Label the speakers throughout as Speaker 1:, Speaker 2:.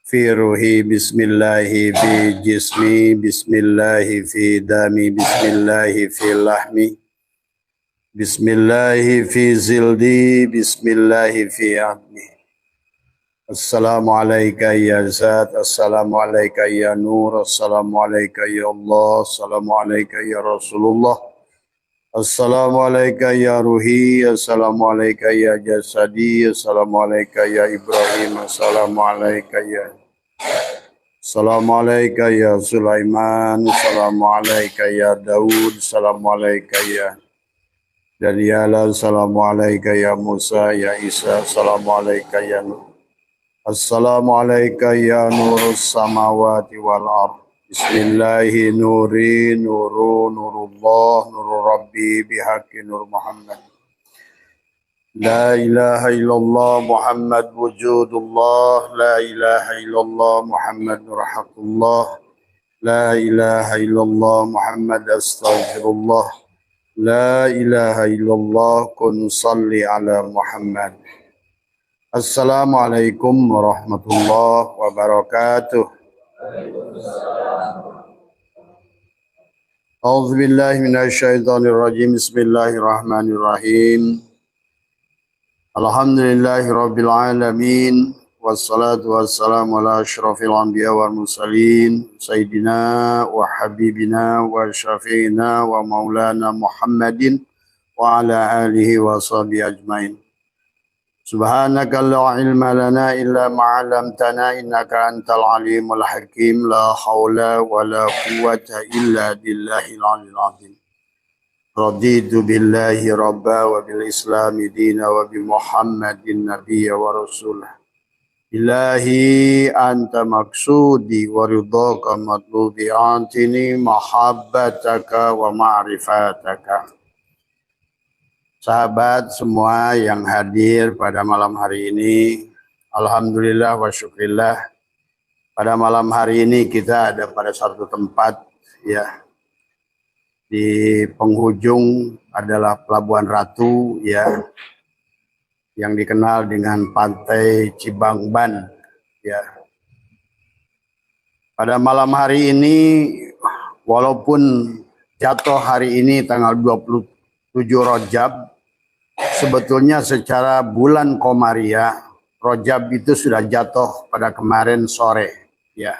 Speaker 1: fi ruhi bismillahi fi jismi bismillahi fi dami bismillahi fi lahmi bismillahi fi zildi bismillahi fi admi. Assalamualaikum ya Zat, assalamualaikum ya Nur, assalamualaikum ya Allah, assalamualaikum ya Rasulullah, assalamualaikum ya Ruhi, assalamualaikum ya Jasadi, assalamualaikum ya Ibrahim, assalamualaikum ya Sulaiman, assalamualaikum ya Daud, assalamualaikum ya Daniel, assalamualaikum ya Musa, ya Isa, assalamualaikum ya Nuh. Assalamualaikum ya nurus samawati wal ard. Bismillahi nuri nurullah nuru rabbi bihaqqi nur Muhammad. La ilaha illallah Muhammad wujudullah. La ilaha illallah Muhammad nurhaqullah. La ilaha illallah Muhammad astaghfirullah. La ilaha illallah kun salli ala Muhammad. Assalamualaikum warahmatullahi wabarakatuh. A'udzu billahi minasyaitonir rajim. Bismillahirrahmanirrahim. Alhamdulillahi rabbil alamin. Wassalatu wassalamu ala asyrafil anbiya wal mursalin sayyidina wa habibina wa syafi'ina wa maulana Muhammadin wa ala alihi wa sahbihi ajmain. Subhanaka la ilma lana illa ma 'allamtana innaka antal alimul hakim. La haula wa la quwwata illa billahil aliyyil azim. Raditu billahi rabba wa bil islami dina wa bi Muhammadin nabiyya wa rasulah. Ilahi anta maksudi wa ridhaka matlubi antini mahabbataka wa ma'rifataka. Sahabat semua yang hadir pada malam hari ini, alhamdulillah wa syukrillah. Pada malam hari ini kita ada pada satu tempat ya. Di penghujung adalah Pelabuhan Ratu ya. Yang dikenal dengan Pantai Cibangban ya. Pada malam hari ini walaupun jatuh hari ini tanggal 27 Rajab, sebetulnya secara bulan Komariah, Rajab itu sudah jatuh pada kemarin sore, ya.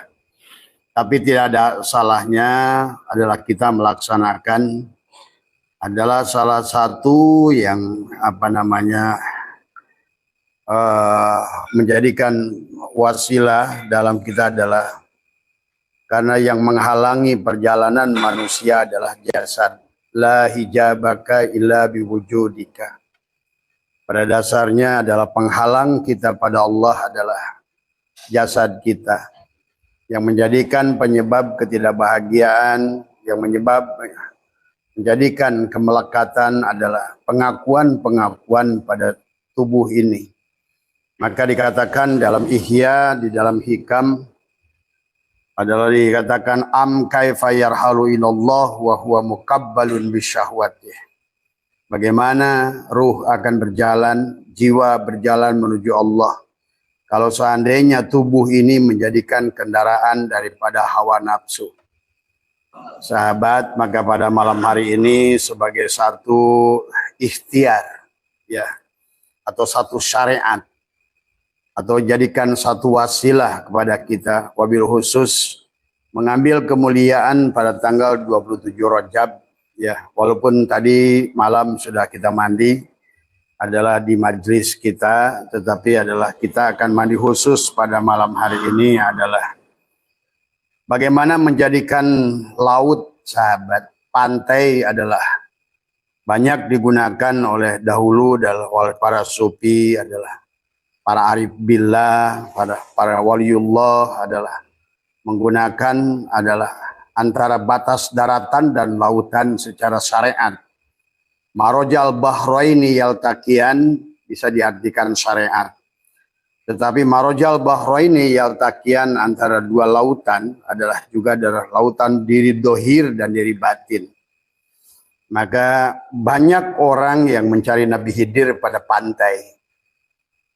Speaker 1: Tapi tidak ada salahnya adalah kita melaksanakan adalah salah satu yang menjadikan wasilah dalam kita adalah karena yang menghalangi perjalanan manusia adalah jasad. La hijabaka illa biwujudika. Pada dasarnya adalah penghalang kita pada Allah adalah jasad kita. Yang menjadikan penyebab ketidakbahagiaan, yang menjadikan kemelekatan adalah pengakuan-pengakuan pada tubuh ini. Maka dikatakan dalam Ihya, di dalam Hikam, adalah dikatakan am kaifa yarhalu ilallah wa huwa muqabbalun bisyahwatih. Bagaimana ruh akan berjalan, jiwa berjalan menuju Allah kalau seandainya tubuh ini menjadikan kendaraan daripada hawa nafsu. Sahabat, maka pada malam hari ini sebagai satu ikhtiar ya, atau satu syariat, atau jadikan satu wasilah kepada kita, wabil khusus mengambil kemuliaan pada tanggal 27 Rajab ya, walaupun tadi malam sudah kita mandi adalah di majlis kita, tetapi adalah kita akan mandi khusus pada malam hari ini adalah bagaimana menjadikan laut, sahabat, pantai adalah banyak digunakan oleh dahulu oleh para sufi adalah para arif billah, para waliullah adalah menggunakan adalah antara batas daratan dan lautan secara syariat. Marojal bahraini yaltaqiyan bisa diartikan syariat. Tetapi marojal bahraini yaltaqiyan antara dua lautan adalah juga adalah lautan diri dohir dan diri batin. Maka banyak orang yang mencari Nabi Khidir pada pantai.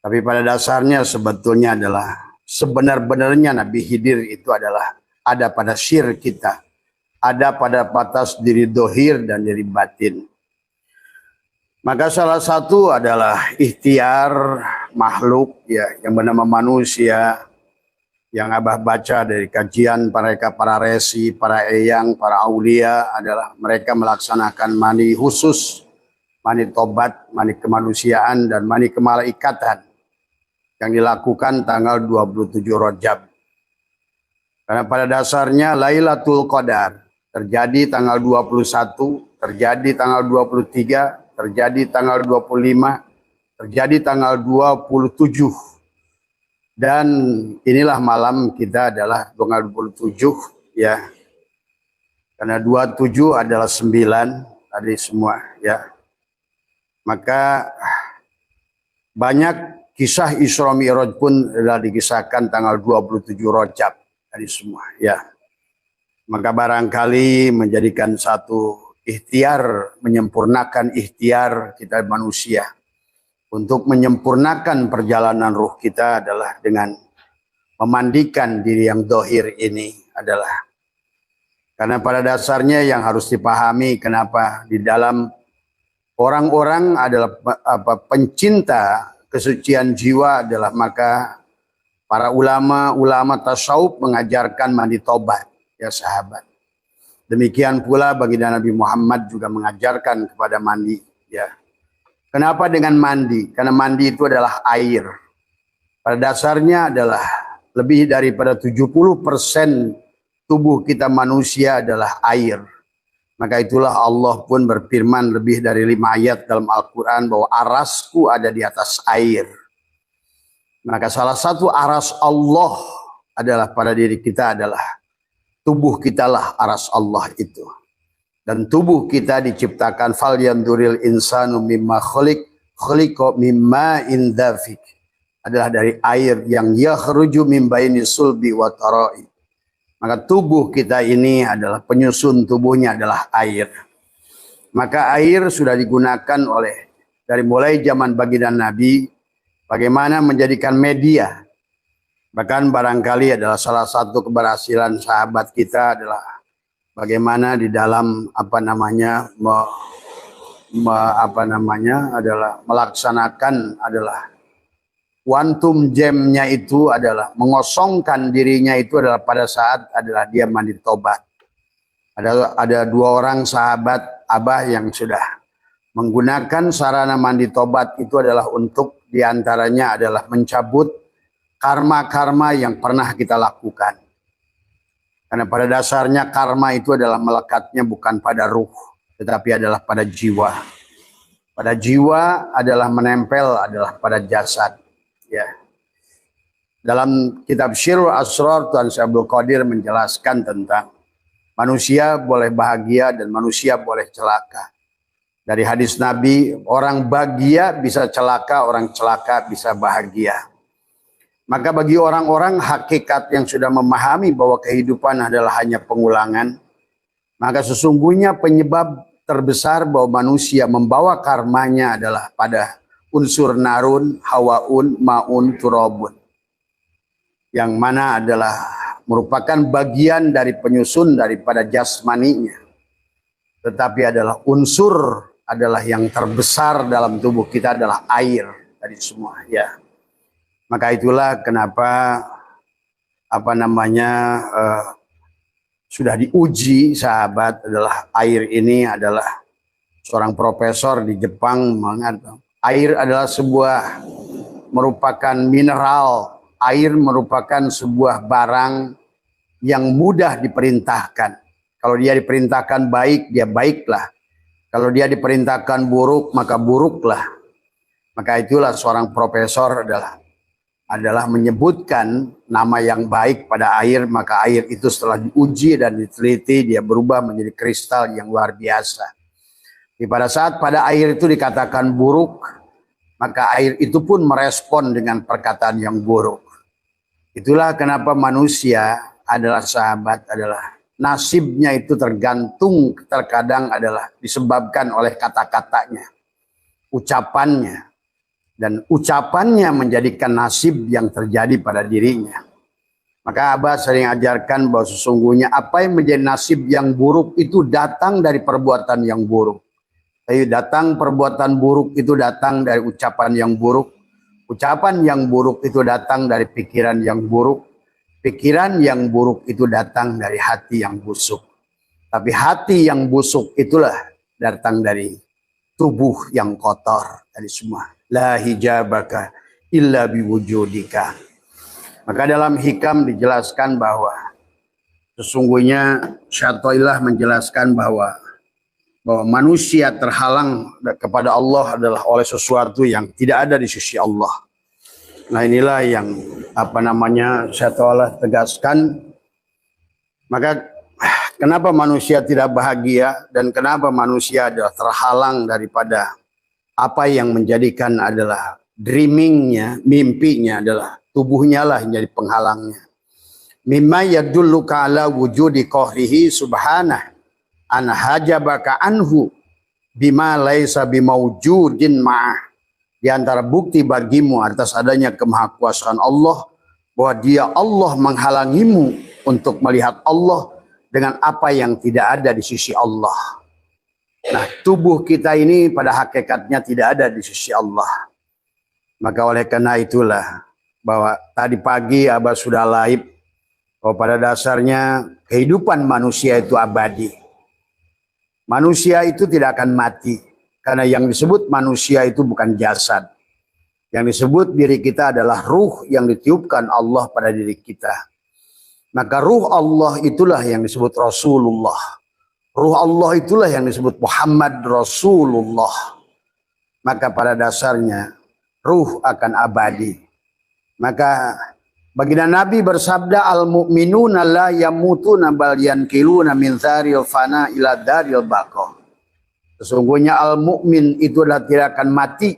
Speaker 1: Tapi pada dasarnya sebetulnya adalah sebenar-benarnya Nabi Khidir itu adalah ada pada syir kita, ada pada batas diri dohir dan diri batin. Maka salah satu adalah ikhtiar makhluk ya yang bernama manusia, yang Abah baca dari kajian mereka para resi, para eyang, para aulia adalah mereka melaksanakan mandi khusus, mandi tobat, mandi kemanusiaan dan mandi kemalaikatan yang dilakukan tanggal 27 Rajab. Karena pada dasarnya Lailatul Qadar terjadi tanggal 21, terjadi tanggal 23, terjadi tanggal 25, terjadi tanggal 27. Dan inilah malam kita adalah tanggal 27 ya. Karena 27 adalah 9 tadi semua ya. Maka banyak kisah Isra Mi'raj pun adalah dikisahkan tanggal 27 Rajab tadi semua ya. Maka barangkali menjadikan satu ikhtiar, menyempurnakan ikhtiar kita manusia untuk menyempurnakan perjalanan ruh kita adalah dengan memandikan diri yang dohir ini adalah karena pada dasarnya yang harus dipahami kenapa di dalam orang-orang adalah pencinta kesucian jiwa adalah maka para ulama tasawuf mengajarkan mandi tobat ya sahabat. Demikian pula baginda Nabi Muhammad juga mengajarkan kepada mandi ya. Kenapa dengan mandi? Karena mandi itu adalah air. Pada dasarnya adalah lebih daripada 70% tubuh kita manusia adalah air. Maka itulah Allah pun berfirman lebih dari 5 ayat dalam Al-Quran bahwa arasku ada di atas air. Maka salah satu aras Allah adalah pada diri kita adalah tubuh kita lah aras Allah itu. Dan tubuh kita diciptakan fal yanduril insanu mimma khuliqa mimma indafik. Adalah dari air yang yakhruju min baini sulbi wa tara'i. Maka tubuh kita ini adalah penyusun tubuhnya adalah air. Maka air sudah digunakan oleh dari mulai zaman baginda Nabi bagaimana menjadikan media. Bahkan barangkali adalah salah satu keberhasilan sahabat kita adalah bagaimana di dalam adalah melaksanakan adalah quantum jamnya itu adalah mengosongkan dirinya itu adalah pada saat adalah dia mandi tobat. Ada 2 orang sahabat Abah yang sudah menggunakan sarana mandi tobat itu adalah untuk diantaranya adalah mencabut karma-karma yang pernah kita lakukan. Karena pada dasarnya karma itu adalah melekatnya bukan pada ruh, tetapi adalah pada jiwa. Pada jiwa adalah menempel adalah pada jasad. Ya. Dalam kitab Syirul Asrar Tuan Syekh Abdul Qadir menjelaskan tentang manusia boleh bahagia dan manusia boleh celaka. Dari hadis Nabi, orang bahagia bisa celaka, orang celaka bisa bahagia. Maka bagi orang-orang hakikat yang sudah memahami bahwa kehidupan adalah hanya pengulangan, maka sesungguhnya penyebab terbesar bahwa manusia membawa karmanya adalah pada unsur narun, hawaun, maun, turabun. Yang mana adalah merupakan bagian dari penyusun daripada jasmaninya. Tetapi adalah unsur adalah yang terbesar dalam tubuh kita adalah air dari semua ya. Maka itulah kenapa sudah diuji sahabat adalah air ini adalah seorang profesor di Jepang mengatakan air adalah sebuah merupakan mineral, air merupakan sebuah barang yang mudah diperintahkan. Kalau dia diperintahkan baik, dia baiklah. Kalau dia diperintahkan buruk, maka buruklah. Maka itulah seorang profesor adalah menyebutkan nama yang baik pada air, maka air itu setelah diuji dan diteliti dia berubah menjadi kristal yang luar biasa. Pada saat pada air itu dikatakan buruk, maka air itu pun merespon dengan perkataan yang buruk. Itulah kenapa manusia adalah sahabat adalah nasibnya itu tergantung terkadang adalah disebabkan oleh kata-katanya, ucapannya. dan ucapannya menjadikan nasib yang terjadi pada dirinya. Maka Abah sering ajarkan bahwa sesungguhnya apa yang menjadi nasib yang buruk itu datang dari perbuatan yang buruk. Tapi datang perbuatan buruk itu datang dari ucapan yang buruk. Ucapan yang buruk itu datang dari pikiran yang buruk. Pikiran yang buruk itu datang dari hati yang busuk. Tapi hati yang busuk itulah datang dari tubuh yang kotor dari semua. La hijabaka illa biwujudika. Maka dalam hikam dijelaskan bahwa sesungguhnya Syaikhullah menjelaskan bahwa manusia terhalang kepada Allah adalah oleh sesuatu yang tidak ada di sisi Allah. Nah inilah yang Syaikhullah tegaskan. Maka kenapa manusia tidak bahagia dan kenapa manusia adalah terhalang daripada apa yang menjadikan adalah dreamingnya, mimpinya adalah tubuhnya lah yang jadi penghalangnya. Mimma yadulluka ala wujudi qahrihi subhanah an hajabaka anhu bima laisa bimawjudin ma'ah. Di antara bukti bagimu atas adanya kemahakuasaan Allah bahwa dia Allah menghalangimu untuk melihat Allah dengan apa yang tidak ada di sisi Allah. Nah, tubuh kita ini pada hakikatnya tidak ada di sisi Allah. Maka oleh karena itulah bahwa tadi pagi Abah sudah live bahwa pada dasarnya kehidupan manusia itu abadi. Manusia itu tidak akan mati karena yang disebut manusia itu bukan jasad. Yang disebut diri kita adalah ruh yang ditiupkan Allah pada diri kita. Maka ruh Allah itulah yang disebut Rasulullah. Ruh Allah itulah yang disebut Muhammad Rasulullah. Maka pada dasarnya ruh akan abadi. Maka baginda Nabi bersabda, al-mu'minuna la yamutuna bal yankiluna min dzaril fana ila dzaril baqa. Sesungguhnya al-mu'min itu adalah tidak akan mati,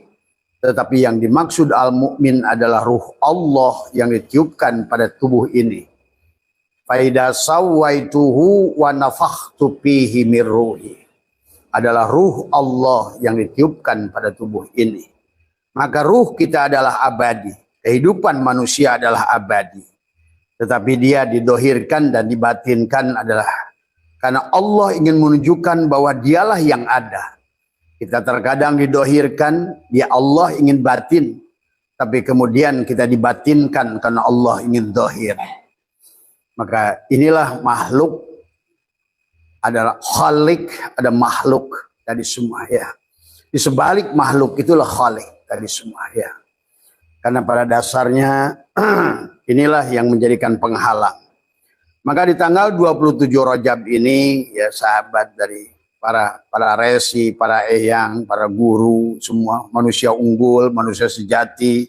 Speaker 1: tetapi yang dimaksud al-mu'min adalah ruh Allah yang ditiupkan pada tubuh ini. Faida sawaituhu wa nafakhtu fihi mir ruhi. Adalah ruh Allah yang ditiupkan pada tubuh ini. Maka ruh kita adalah abadi. Kehidupan manusia adalah abadi. Tetapi dia didohirkan dan dibatinkan adalah karena Allah ingin menunjukkan bahwa dialah yang ada. Kita terkadang didohirkan, dia Allah ingin batin. Tapi kemudian kita dibatinkan karena Allah ingin dohir. Maka inilah makhluk. Adalah khalik, ada makhluk dari semua ya. Di sebalik makhluk itulah khalik dari semua ya. Karena pada dasarnya inilah yang menjadikan penghalang. Maka di tanggal 27 Rajab ini ya sahabat dari para resi, para eyang, para guru, semua manusia unggul, manusia sejati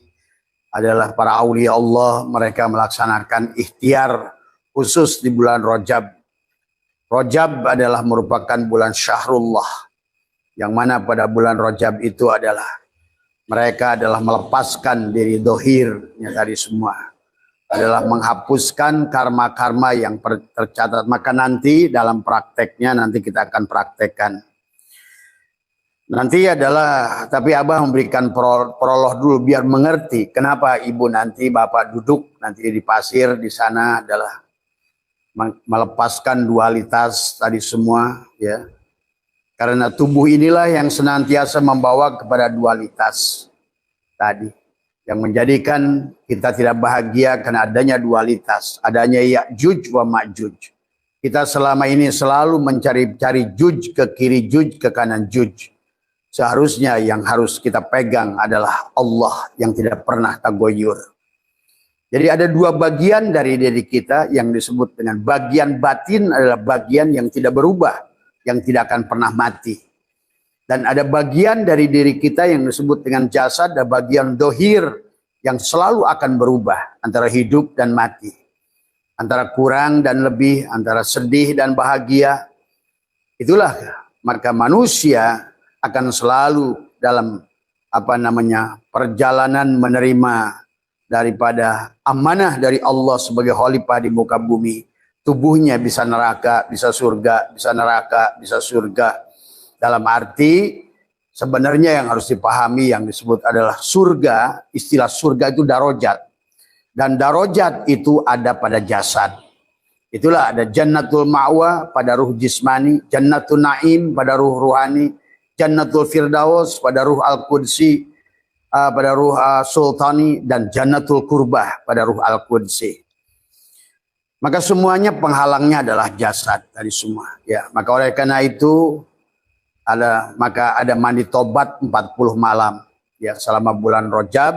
Speaker 1: adalah para aulia Allah. Mereka melaksanakan ikhtiar khusus di bulan Rajab. Rajab adalah merupakan bulan Syahrullah. Yang mana pada bulan Rajab itu adalah mereka adalah melepaskan diri dohirnya dari semua. Adalah menghapuskan karma-karma yang tercatat. Maka nanti dalam prakteknya nanti kita akan praktekkan. Nanti adalah, tapi Abah memberikan prolog dulu biar mengerti. Kenapa ibu nanti bapak duduk nanti di pasir di sana adalah melepaskan dualitas tadi semua ya. Karena tubuh inilah yang senantiasa membawa kepada dualitas tadi. Yang menjadikan kita tidak bahagia karena adanya dualitas. Adanya Ya'juj wa Ma'juj. Kita selama ini selalu mencari-cari juj ke kiri, juj ke kanan juj. Seharusnya yang harus kita pegang adalah Allah yang tidak pernah tagoyur. Jadi ada dua bagian dari diri kita yang disebut dengan bagian batin adalah bagian yang tidak berubah. Yang tidak akan pernah mati. Dan ada bagian dari diri kita yang disebut dengan jasad, ada bagian dohir yang selalu akan berubah antara hidup dan mati. Antara kurang dan lebih, antara sedih dan bahagia. Itulah maka manusia akan selalu dalam perjalanan menerima daripada amanah dari Allah sebagai khalifah di muka bumi. Tubuhnya bisa neraka, bisa surga, bisa neraka, bisa surga. Dalam arti Sebenarnya yang harus dipahami yang disebut adalah surga, istilah surga itu darajat. Dan darajat itu ada pada jasad. Itulah ada jannatul ma'wa pada ruh jismani, jannatul na'im pada ruh ruhani, jannatul firdaus pada ruh al-qudsi, pada ruh sultani, dan jannatul kurbah pada ruh al-qudsi. Maka semuanya penghalangnya adalah jasad dari semua. Ya, maka oleh karena itu ada mandi tobat 40 malam. Ya, selama bulan Rajab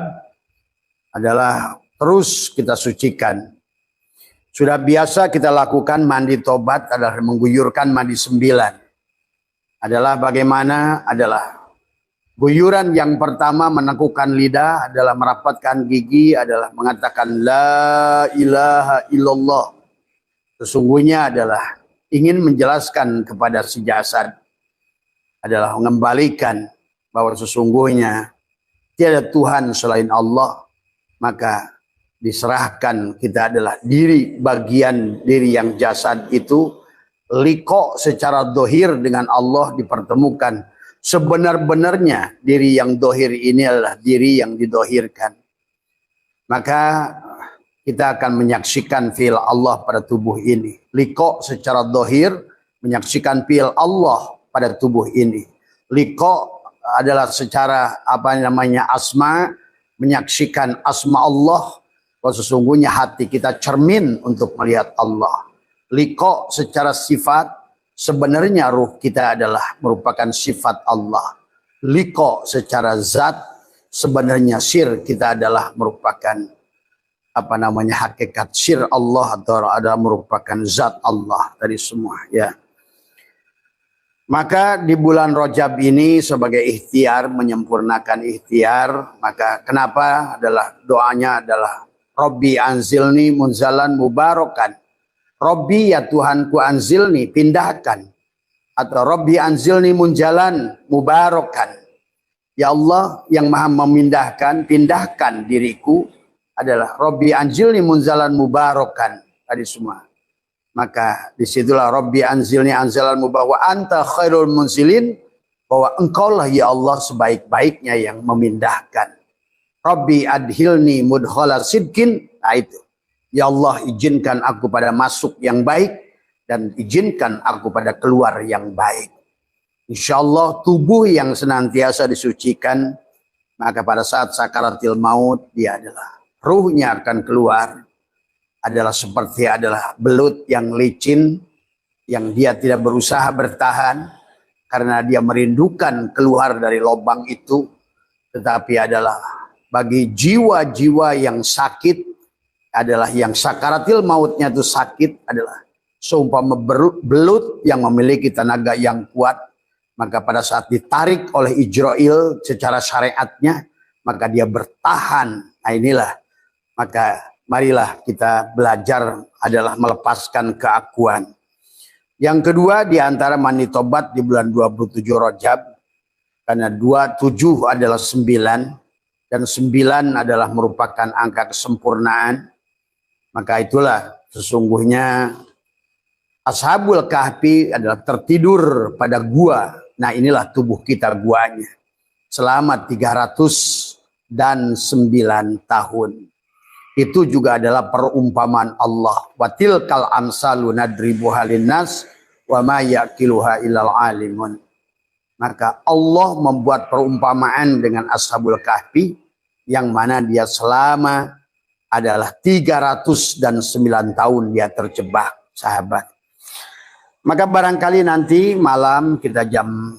Speaker 1: adalah terus kita sucikan. Sudah biasa kita lakukan mandi tobat adalah mengguyurkan mandi 9. Adalah bagaimana? Adalah guyuran yang pertama menekukkan lidah, adalah merapatkan gigi, adalah mengatakan la ilaha illallah. Sesungguhnya adalah ingin menjelaskan kepada si jasad, adalah mengembalikan bahwa sesungguhnya tiada Tuhan selain Allah, maka diserahkan kita adalah bagian diri yang jasad itu liko secara dohir dengan Allah dipertemukan. Sebenar-benarnya diri yang dohir ini adalah diri yang didohirkan. Maka kita akan menyaksikan fi'il Allah pada tubuh ini. Liko secara dohir menyaksikan fi'il Allah pada tubuh ini. Liko adalah secara asma, menyaksikan asma Allah. Bahwa sesungguhnya hati kita cermin untuk melihat Allah. Liko secara sifat, sebenarnya ruh kita adalah merupakan sifat Allah. Liko secara zat, sebenarnya sir kita adalah merupakan hakikat sir Allah, atau adalah merupakan zat Allah dari semua. Ya. Maka di bulan Rajab ini sebagai ikhtiar, menyempurnakan ikhtiar, maka kenapa adalah doanya adalah Robbi anzilni munzalan mubarakan. Robbi, ya Tuhanku, anzilni, pindahkan. Atau Robbi anzilni munjalan mubarakan. Ya Allah yang maha memindahkan, pindahkan diriku, adalah Robbi anzilni munzalan mubarakan. Tadi semua. Maka disitulah Robbi anzilni anzalan mubarakan. Wa anta khairul munzilin. Bahwa engkaulah ya Allah sebaik-baiknya yang memindahkan. Rabbi adhilni mudkhala sidkin. Nah itu. Ya Allah, izinkan aku pada masuk yang baik dan izinkan aku pada keluar yang baik. Insya Allah tubuh yang senantiasa disucikan, maka pada saat sakaratil maut dia adalah ruhnya akan keluar, adalah seperti adalah belut yang licin, yang dia tidak berusaha bertahan karena dia merindukan keluar dari lubang itu, tetapi adalah bagi jiwa-jiwa yang sakit, adalah yang sakaratil mautnya itu sakit, adalah seumpama belut yang memiliki tenaga yang kuat, maka pada saat ditarik oleh Ijrail secara syariatnya, maka dia bertahan. Nah inilah, maka marilah kita belajar adalah melepaskan keakuan. Yang kedua, di antara mandi tobat di bulan 27 Rajab, karena 27 adalah 9, dan 9 adalah merupakan angka kesempurnaan. Maka itulah sesungguhnya Ashabul Kahfi adalah tertidur pada gua. Nah inilah tubuh kita guanya. Selama 309 tahun. Itu juga adalah perumpamaan Allah. Watil kal amsalu nadribuha linnas wa ma yaqiluha illal alimun. Maka Allah membuat perumpamaan dengan Ashabul Kahfi yang mana dia selama adalah 309 tahun dia terjebak, sahabat. Maka barangkali nanti malam kita jam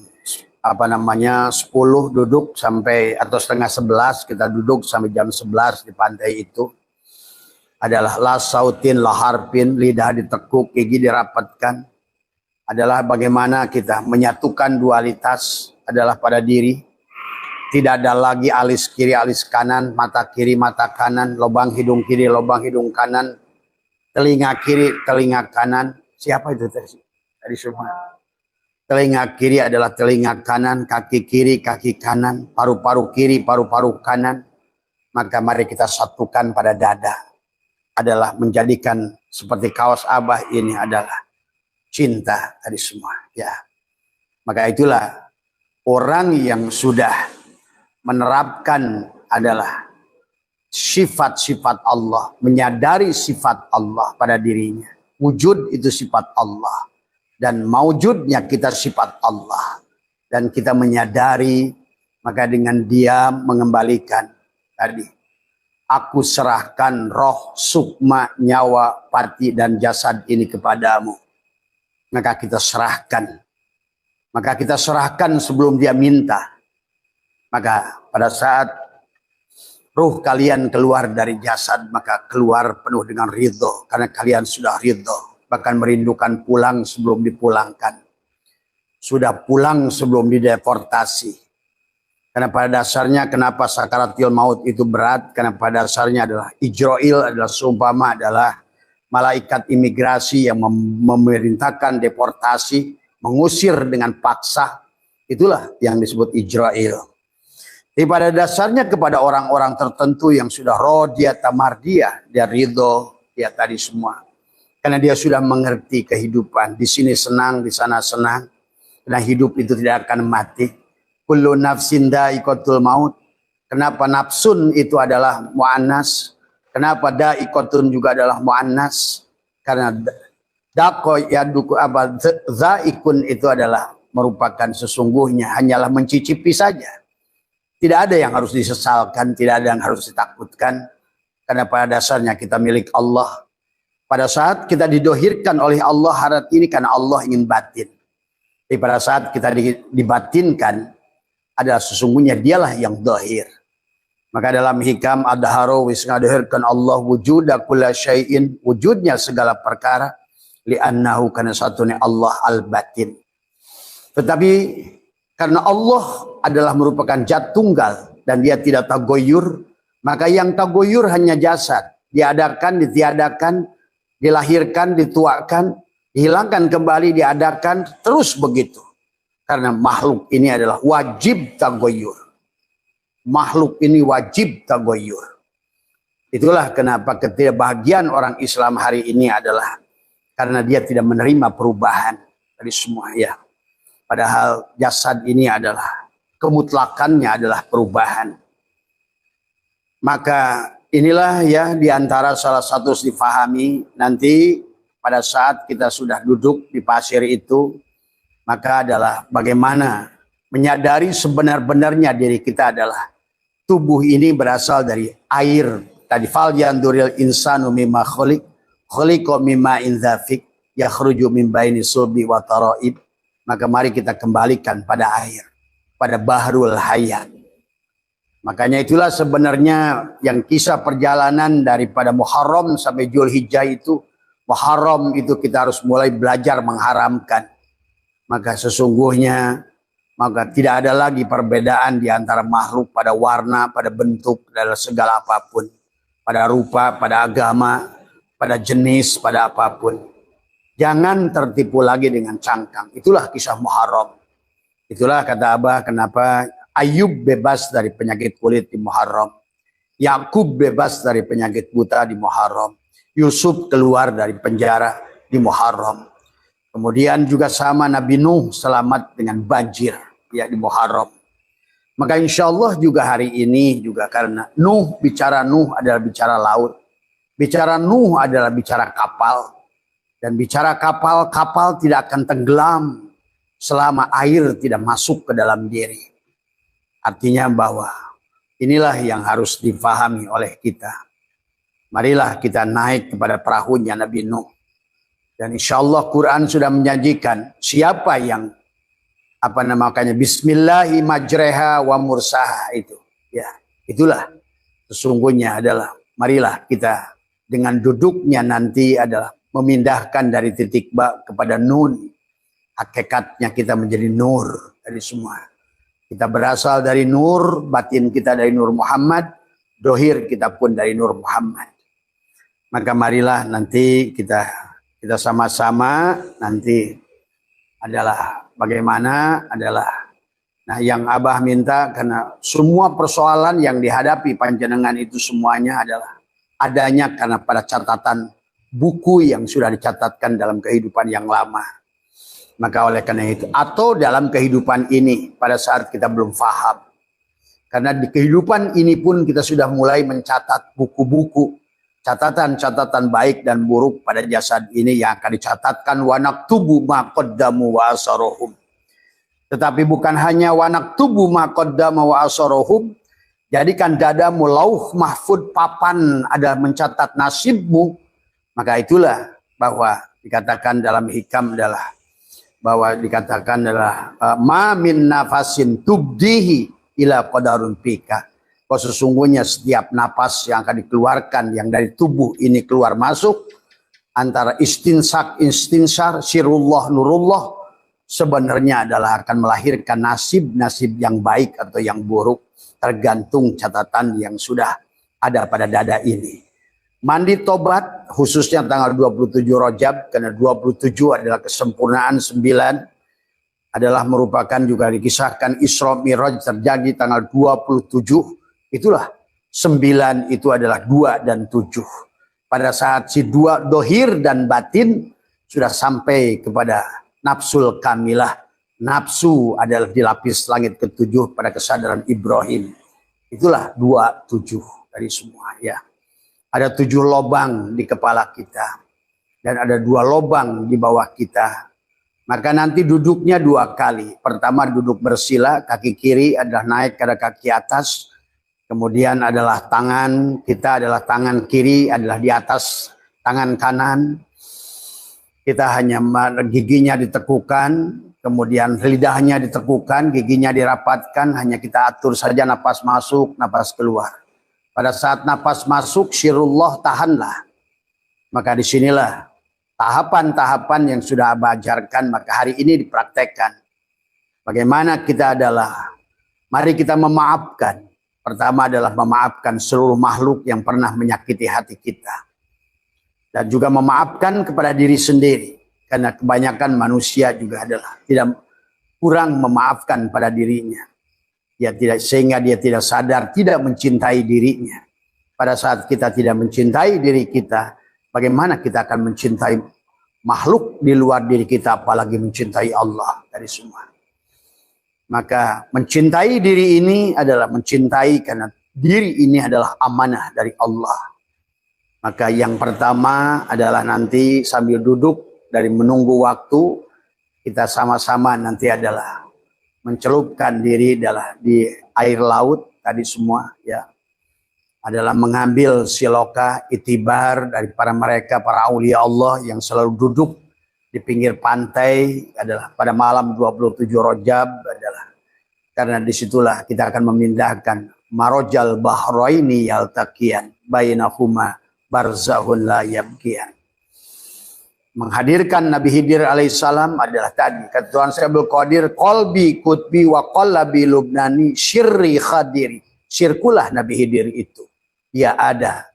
Speaker 1: 10 duduk sampai atau setengah 11 kita duduk sampai jam 11 di pantai itu. Adalah la sautin la harfin, lidah ditekuk, gigi dirapatkan. Adalah bagaimana kita menyatukan dualitas adalah pada diri. Tidak ada lagi alis kiri, alis kanan, mata kiri, mata kanan, lubang hidung kiri, lubang hidung kanan, telinga kiri, telinga kanan. Siapa itu tadi semua? Telinga kiri adalah telinga kanan, kaki kiri, kaki kanan, paru-paru kiri, paru-paru kanan. Maka mari kita satukan pada dada. Adalah menjadikan seperti kaos Abah ini adalah cinta tadi semua, ya. Maka itulah orang yang sudah menerapkan adalah sifat-sifat Allah, menyadari sifat Allah pada dirinya. Wujud itu sifat Allah. Dan maujudnya kita sifat Allah. Dan kita menyadari, maka dengan dia mengembalikan tadi. Aku serahkan roh, sukma, nyawa, parti, dan jasad ini kepadamu. Maka kita serahkan. Maka kita serahkan sebelum dia minta. Maka pada saat ruh kalian keluar dari jasad, maka keluar penuh dengan ridho. Karena kalian sudah ridho. Bahkan merindukan pulang sebelum dipulangkan. Sudah pulang sebelum dideportasi. Karena pada dasarnya kenapa sakaratul maut itu berat? Karena pada dasarnya adalah Ijrail adalah seumpama adalah malaikat imigrasi yang memerintahkan deportasi, mengusir dengan paksa. Itulah yang disebut Ijrail. Tapi pada dasarnya kepada orang-orang tertentu yang sudah rodiyah tamardiyah, dia ridho, dia tadi semua. Karena dia sudah mengerti kehidupan. Di sini senang, di sana senang. Karena hidup itu tidak akan mati. Kullu nafsin dha'iqatul maut. Kenapa nafsun itu adalah mu'annas? Kenapa dha'iqatun juga adalah mu'annas? Karena daqo yaduku apa dha'iqun itu adalah merupakan sesungguhnya hanyalah mencicipi saja. Tidak ada yang harus disesalkan, tidak ada yang harus ditakutkan. Karena pada dasarnya kita milik Allah. Pada saat kita didohirkan oleh Allah harap ini karena Allah ingin batin. Tapi pada saat kita dibatinkan, adalah sesungguhnya dialah yang dohir. Maka dalam hikam ad-daharu wis ngadohirkan Allah wujuda kulla syai'in, wujudnya segala perkara, li'annahu karena satunya Allah al-batin. Tetapi karena Allah adalah merupakan zat tunggal dan dia tidak tagoyur, maka yang tagoyur hanya jasad. Diadakan, ditiadakan, dilahirkan, dituakan, dihilangkan kembali, diadakan, terus begitu. Karena makhluk ini adalah wajib tagoyur. Makhluk ini wajib tagoyur. Itulah kenapa ketidakbahagiaan orang Islam hari ini adalah karena dia tidak menerima perubahan dari semua ya. Padahal jasad ini adalah kemutlakannya adalah perubahan. Maka inilah ya diantara salah satu harus difahami nanti pada saat kita sudah duduk di pasir itu. Maka adalah bagaimana menyadari sebenar-benarnya diri kita adalah tubuh ini berasal dari air. Tadi fal yanduril insanu mimma khuliqa mimma inzafik yakhruju min baini sulbi wa taraib. Maka mari kita kembalikan pada air, pada bahrul hayat. Makanya itulah sebenarnya yang kisah perjalanan daripada Muharram sampai Dzulhijjah itu, Muharram itu kita harus mulai belajar mengharamkan. Maka sesungguhnya maka tidak ada lagi perbedaan di antara makhluk pada warna, pada bentuk, dalam segala apapun. Pada rupa, pada agama, pada jenis, pada apapun. Jangan tertipu lagi dengan cangkang. Itulah kisah Muharram. Itulah kata Abah kenapa Ayub bebas dari penyakit kulit di Muharram. Yakub bebas dari penyakit buta di Muharram. Yusuf keluar dari penjara di Muharram. Kemudian juga sama Nabi Nuh selamat dengan banjir ya di Muharram. Maka insya Allah juga hari ini juga karena bicara Nuh adalah bicara laut. Bicara Nuh adalah bicara kapal. Dan bicara kapal, kapal tidak akan tenggelam selama air tidak masuk ke dalam diri. Artinya bahwa inilah yang harus difahami oleh kita. Marilah kita naik kepada perahunya Nabi Nuh. Dan insya Allah Quran sudah menjanjikan siapa yang makanya Bismillahi majreha wa mursaha itu. Ya, itulah sesungguhnya adalah marilah kita dengan duduknya nanti adalah memindahkan dari titik ba kepada nun. Hakikatnya kita menjadi nur dari semua. Kita berasal dari nur, batin kita dari Nur Muhammad, dohir kita pun dari Nur Muhammad. Maka marilah nanti kita sama-sama nanti adalah bagaimana adalah yang Abah minta karena semua persoalan yang dihadapi panjenengan itu semuanya adalah adanya karena pada catatan buku yang sudah dicatatkan dalam kehidupan yang lama. Maka oleh karena itu, atau dalam kehidupan ini pada saat kita belum paham. Karena di kehidupan ini pun kita sudah mulai mencatat buku-buku, catatan-catatan baik dan buruk pada jasad ini yang akan dicatatkan wa naktubu ma qaddamu wa asarohum. Tetapi bukan hanya wa naktubu ma qaddamu wa asarohum, jadikan dadamu lauh mahfud, papan ada mencatat nasibmu. Maka itulah bahwa dikatakan dalam hikam adalah bahwa dikatakan adalah ma min nafasin tubdihi ila qadarun fika. Bahwa sesungguhnya setiap napas yang akan dikeluarkan yang dari tubuh ini keluar masuk antara istinsak istinsar sirullah nurullah sebenarnya adalah akan melahirkan nasib-nasib yang baik atau yang buruk tergantung catatan yang sudah ada pada dada ini. Mandi tobat khususnya tanggal 27 Rajab, karena 27 adalah kesempurnaan 9, adalah merupakan juga dikisahkan Isra Mi'raj terjadi tanggal 27. Itulah 9 itu adalah 2 dan 7. Pada saat si 2 dohir dan batin sudah sampai kepada nafsul kamilah. Nafsu adalah dilapis langit ke-7 pada kesadaran Ibrahim. Itulah 27 dari semua ya. Ada 7 lubang di kepala kita. Dan ada 2 lubang di bawah kita. Maka nanti duduknya 2 kali. Pertama duduk bersila, kaki kiri adalah naik ke kaki atas. Kemudian adalah tangan, kita adalah tangan kiri adalah di atas tangan kanan. Kita hanya giginya ditekukan. Kemudian lidahnya ditekukan, giginya dirapatkan. Hanya kita atur saja napas masuk, napas keluar. Pada saat napas masuk, syirullah tahanlah. Maka disinilah tahapan-tahapan yang sudah Abah ajarkan, maka hari ini dipraktekkan. Bagaimana kita adalah, mari kita memaafkan. Pertama adalah memaafkan seluruh makhluk yang pernah menyakiti hati kita. Dan juga memaafkan kepada diri sendiri. Karena kebanyakan manusia juga adalah tidak kurang memaafkan pada dirinya. Sehingga dia tidak sadar, tidak mencintai dirinya. Pada saat kita tidak mencintai diri kita, bagaimana kita akan mencintai makhluk di luar diri kita, apalagi mencintai Allah dari semua. Maka mencintai diri ini adalah mencintai karena diri ini adalah amanah dari Allah. Maka yang pertama adalah nanti sambil duduk dari menunggu waktu, kita sama-sama nanti adalah mencelupkan diri adalah di air laut tadi semua ya, adalah mengambil siloka itibar dari para mereka para aulia Allah yang selalu duduk di pinggir pantai adalah pada malam 27 Rajab adalah karena disitulah kita akan memindahkan marojal bahraini yaltaqiyan bainahuma barzahun la yabqiyan. Menghadirkan Nabi Khidir alaihissalam adalah tadi kata Tuhan saya Abdul Qadir qalbi kutbi wa qallabi lubnani syirri khadiri. Syirkulah Nabi Khidir itu dia ada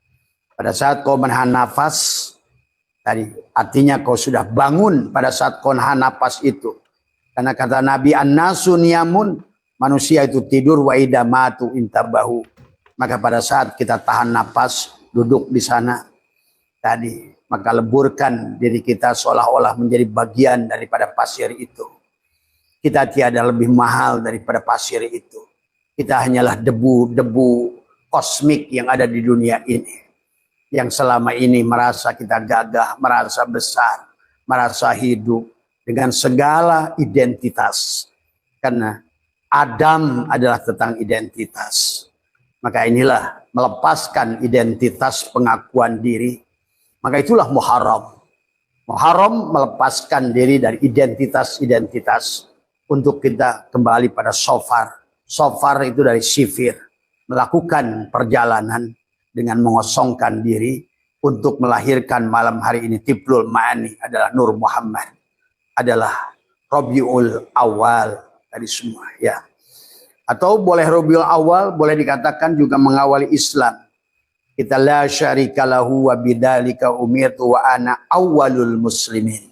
Speaker 1: pada saat kau menahan nafas tadi, artinya kau sudah bangun pada saat kau menahan nafas itu, karena kata Nabi an-nasu niyamun, manusia itu tidur wa idamatu intabahu. Maka pada saat kita tahan nafas duduk di sana tadi, maka leburkan diri kita seolah-olah menjadi bagian daripada pasir itu. Kita tiada lebih mahal daripada pasir itu. Kita hanyalah debu-debu kosmik yang ada di dunia ini. Yang selama ini merasa kita gagah, merasa besar, merasa hidup dengan segala identitas. Karena Adam adalah tentang identitas. Maka inilah melepaskan identitas pengakuan diri. Maka itulah Muharram. Muharram melepaskan diri dari identitas-identitas untuk kita kembali pada sofar. Sofar itu dari sifir. Melakukan perjalanan dengan mengosongkan diri untuk melahirkan malam hari ini. Tiplul Ma'ani adalah Nur Muhammad. Adalah Rabiul Awal dari semua. Ya. Atau boleh Rabiul Awal, boleh dikatakan juga mengawali Islam. Kita la syarika lahu wa bidzalika umirtu wa ana awwalul muslimin.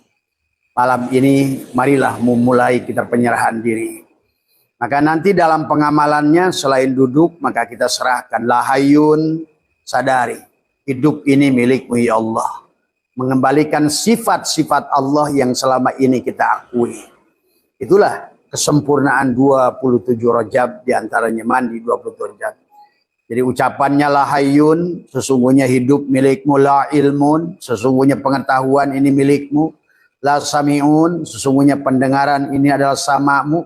Speaker 1: Malam ini marilah memulai kita penyerahan diri. Maka nanti dalam pengamalannya selain duduk maka kita serahkan lahayun sadari. Hidup ini milikmu ya Allah. mengembalikan sifat-sifat Allah yang selama ini kita akui. Itulah kesempurnaan 27 Rajab, diantaranya mandi 27 Rajab. Jadi ucapannya la hayyun, sesungguhnya hidup milikmu, la ilmun, sesungguhnya pengetahuan ini milikmu, la sami'un, sesungguhnya pendengaran ini adalah samamu,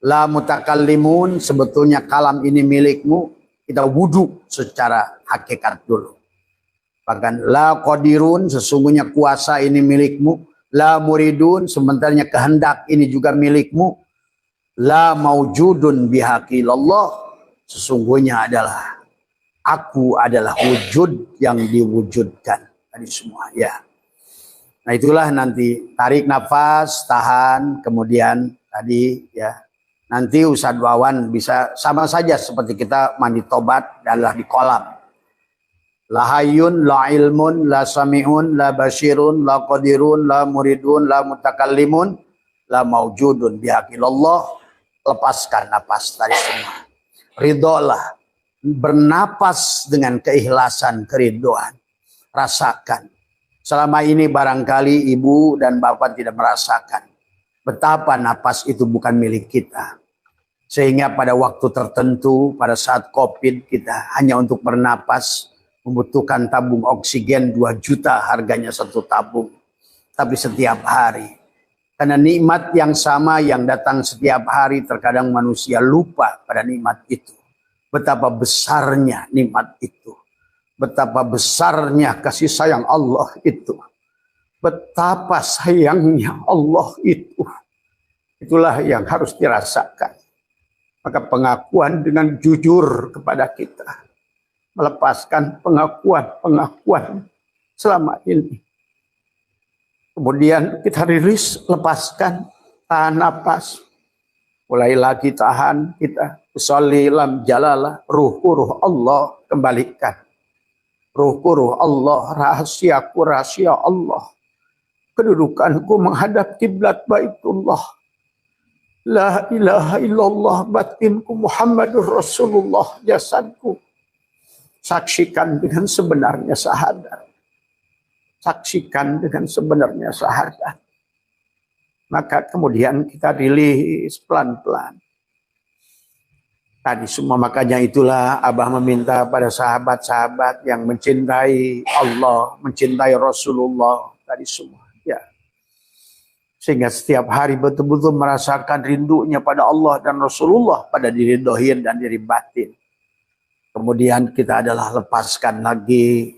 Speaker 1: la mutakallimun, sebetulnya kalam ini milikmu. Kita wudhu secara hakikat dulu. Bahkan la qadirun, sesungguhnya kuasa ini milikmu, la muridun, sebenarnya kehendak ini juga milikmu, la maujudun bihaqilallah, sesungguhnya adalah aku adalah wujud yang diwujudkan. Tadi semua ya. Nah itulah nanti tarik nafas, tahan, kemudian tadi ya. Nanti Ustadz Wawan bisa sama saja seperti kita mandi tobat adalah di kolam. La hayyun, la ilmun, la sami'un, la basirun, la qadirun, la muridun, la mutakallimun, la maujudun bihaqilallah. Lepaskan nafas tadi semua. Ridholah, bernapas dengan keikhlasan, keriduan. Rasakan. Selama ini barangkali ibu dan bapak tidak merasakan betapa napas itu bukan milik kita. Sehingga pada waktu tertentu, pada saat COVID, kita hanya untuk bernapas membutuhkan tabung oksigen 2 juta harganya 1 tabung. Tapi setiap hari. Karena nikmat yang sama yang datang setiap hari, terkadang manusia lupa pada nikmat itu. Betapa besarnya nikmat itu. Betapa besarnya kasih sayang Allah itu. Betapa sayangnya Allah itu. Itulah yang harus dirasakan. Maka pengakuan dengan jujur kepada kita. Melepaskan pengakuan-pengakuan selama ini. Kemudian kita rilis, lepaskan, tahan napas. Mulai lagi tahan kita. Usolli lam jalalah, ruh Allah kembalikan. Ruh Allah, rahasiaku rahasia Allah. Kedudukanku menghadap kiblat Baitullah. La ilaha illallah, batinku Muhammadur Rasulullah, jasadku. Saksikan dengan sebenarnya syahadat. Saksikan dengan sebenarnya syahadat. Maka kemudian kita rilis pelan-pelan. Tadi semua makanya itulah Abah meminta pada sahabat-sahabat yang mencintai Allah, mencintai Rasulullah. Tadi semua. Ya. Sehingga setiap hari betul-betul merasakan rindunya pada Allah dan Rasulullah, pada diri dohir dan diri batin. Kemudian kita adalah lepaskan lagi.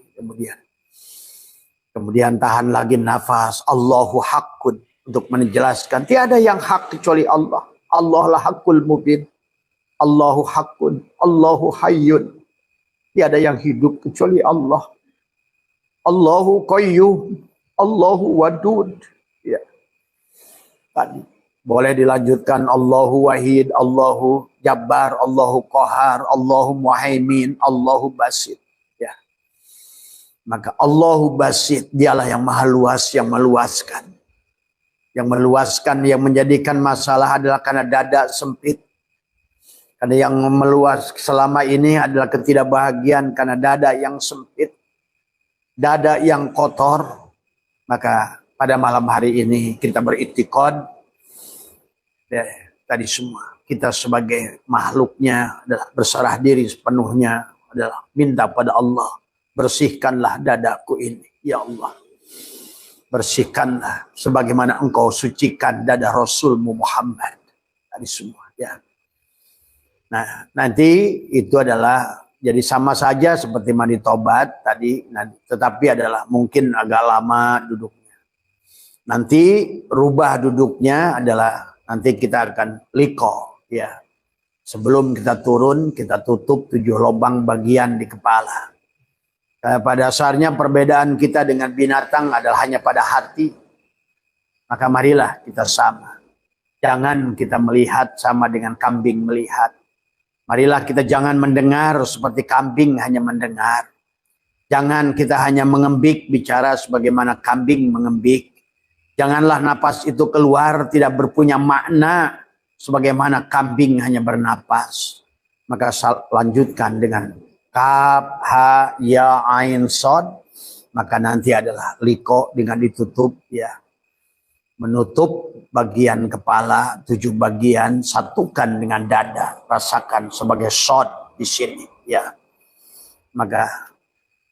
Speaker 1: Kemudian tahan lagi nafas. Allahu haqqun. Untuk menjelaskan. Tiada yang hak kecuali Allah. Allah lah haqqul mubin. Allahu haqqun. Allahu hayyun. Tiada yang hidup kecuali Allah. Allahu qayyum. Allahu wadud. Ya. Tadi. Boleh dilanjutkan. Allahu wahid. Allahu jabbar. Allahu qahar. Allahu muhaimin. Allahu basit. Maka Allahu basit, dialah yang maha luas, yang meluaskan. Yang meluaskan, yang menjadikan masalah adalah karena dada sempit. Karena yang meluas selama ini adalah ketidakbahagiaan karena dada yang sempit. Dada yang kotor. Maka pada malam hari ini kita beriktikad. Tadi semua. Kita sebagai makhluknya adalah berserah diri sepenuhnya. Adalah minta pada Allah. Bersihkanlah dadaku ini, ya Allah. Bersihkanlah sebagaimana engkau sucikan dada Rasulmu Muhammad. Tadi semua, ya. Nah, nanti itu adalah jadi sama saja seperti mandi tobat tadi, tetapi adalah mungkin agak lama duduknya. Nanti rubah duduknya adalah nanti kita akan liko, ya. Sebelum kita turun, kita tutup 7 lubang bagian di kepala. Pada dasarnya perbedaan kita dengan binatang adalah hanya pada hati. Maka marilah kita sama. Jangan kita melihat sama dengan kambing melihat. Marilah kita jangan mendengar seperti kambing hanya mendengar. Jangan kita hanya mengembik bicara sebagaimana kambing mengembik. Janganlah napas itu keluar tidak berpunya makna sebagaimana kambing hanya bernapas. Maka lanjutkan dengan Kaf, ha, ya, ain, sod. maka nanti adalah liko dengan ditutup, ya. Menutup bagian kepala, 7 bagian, satukan dengan dada, rasakan sebagai shot di sini, ya. Maka,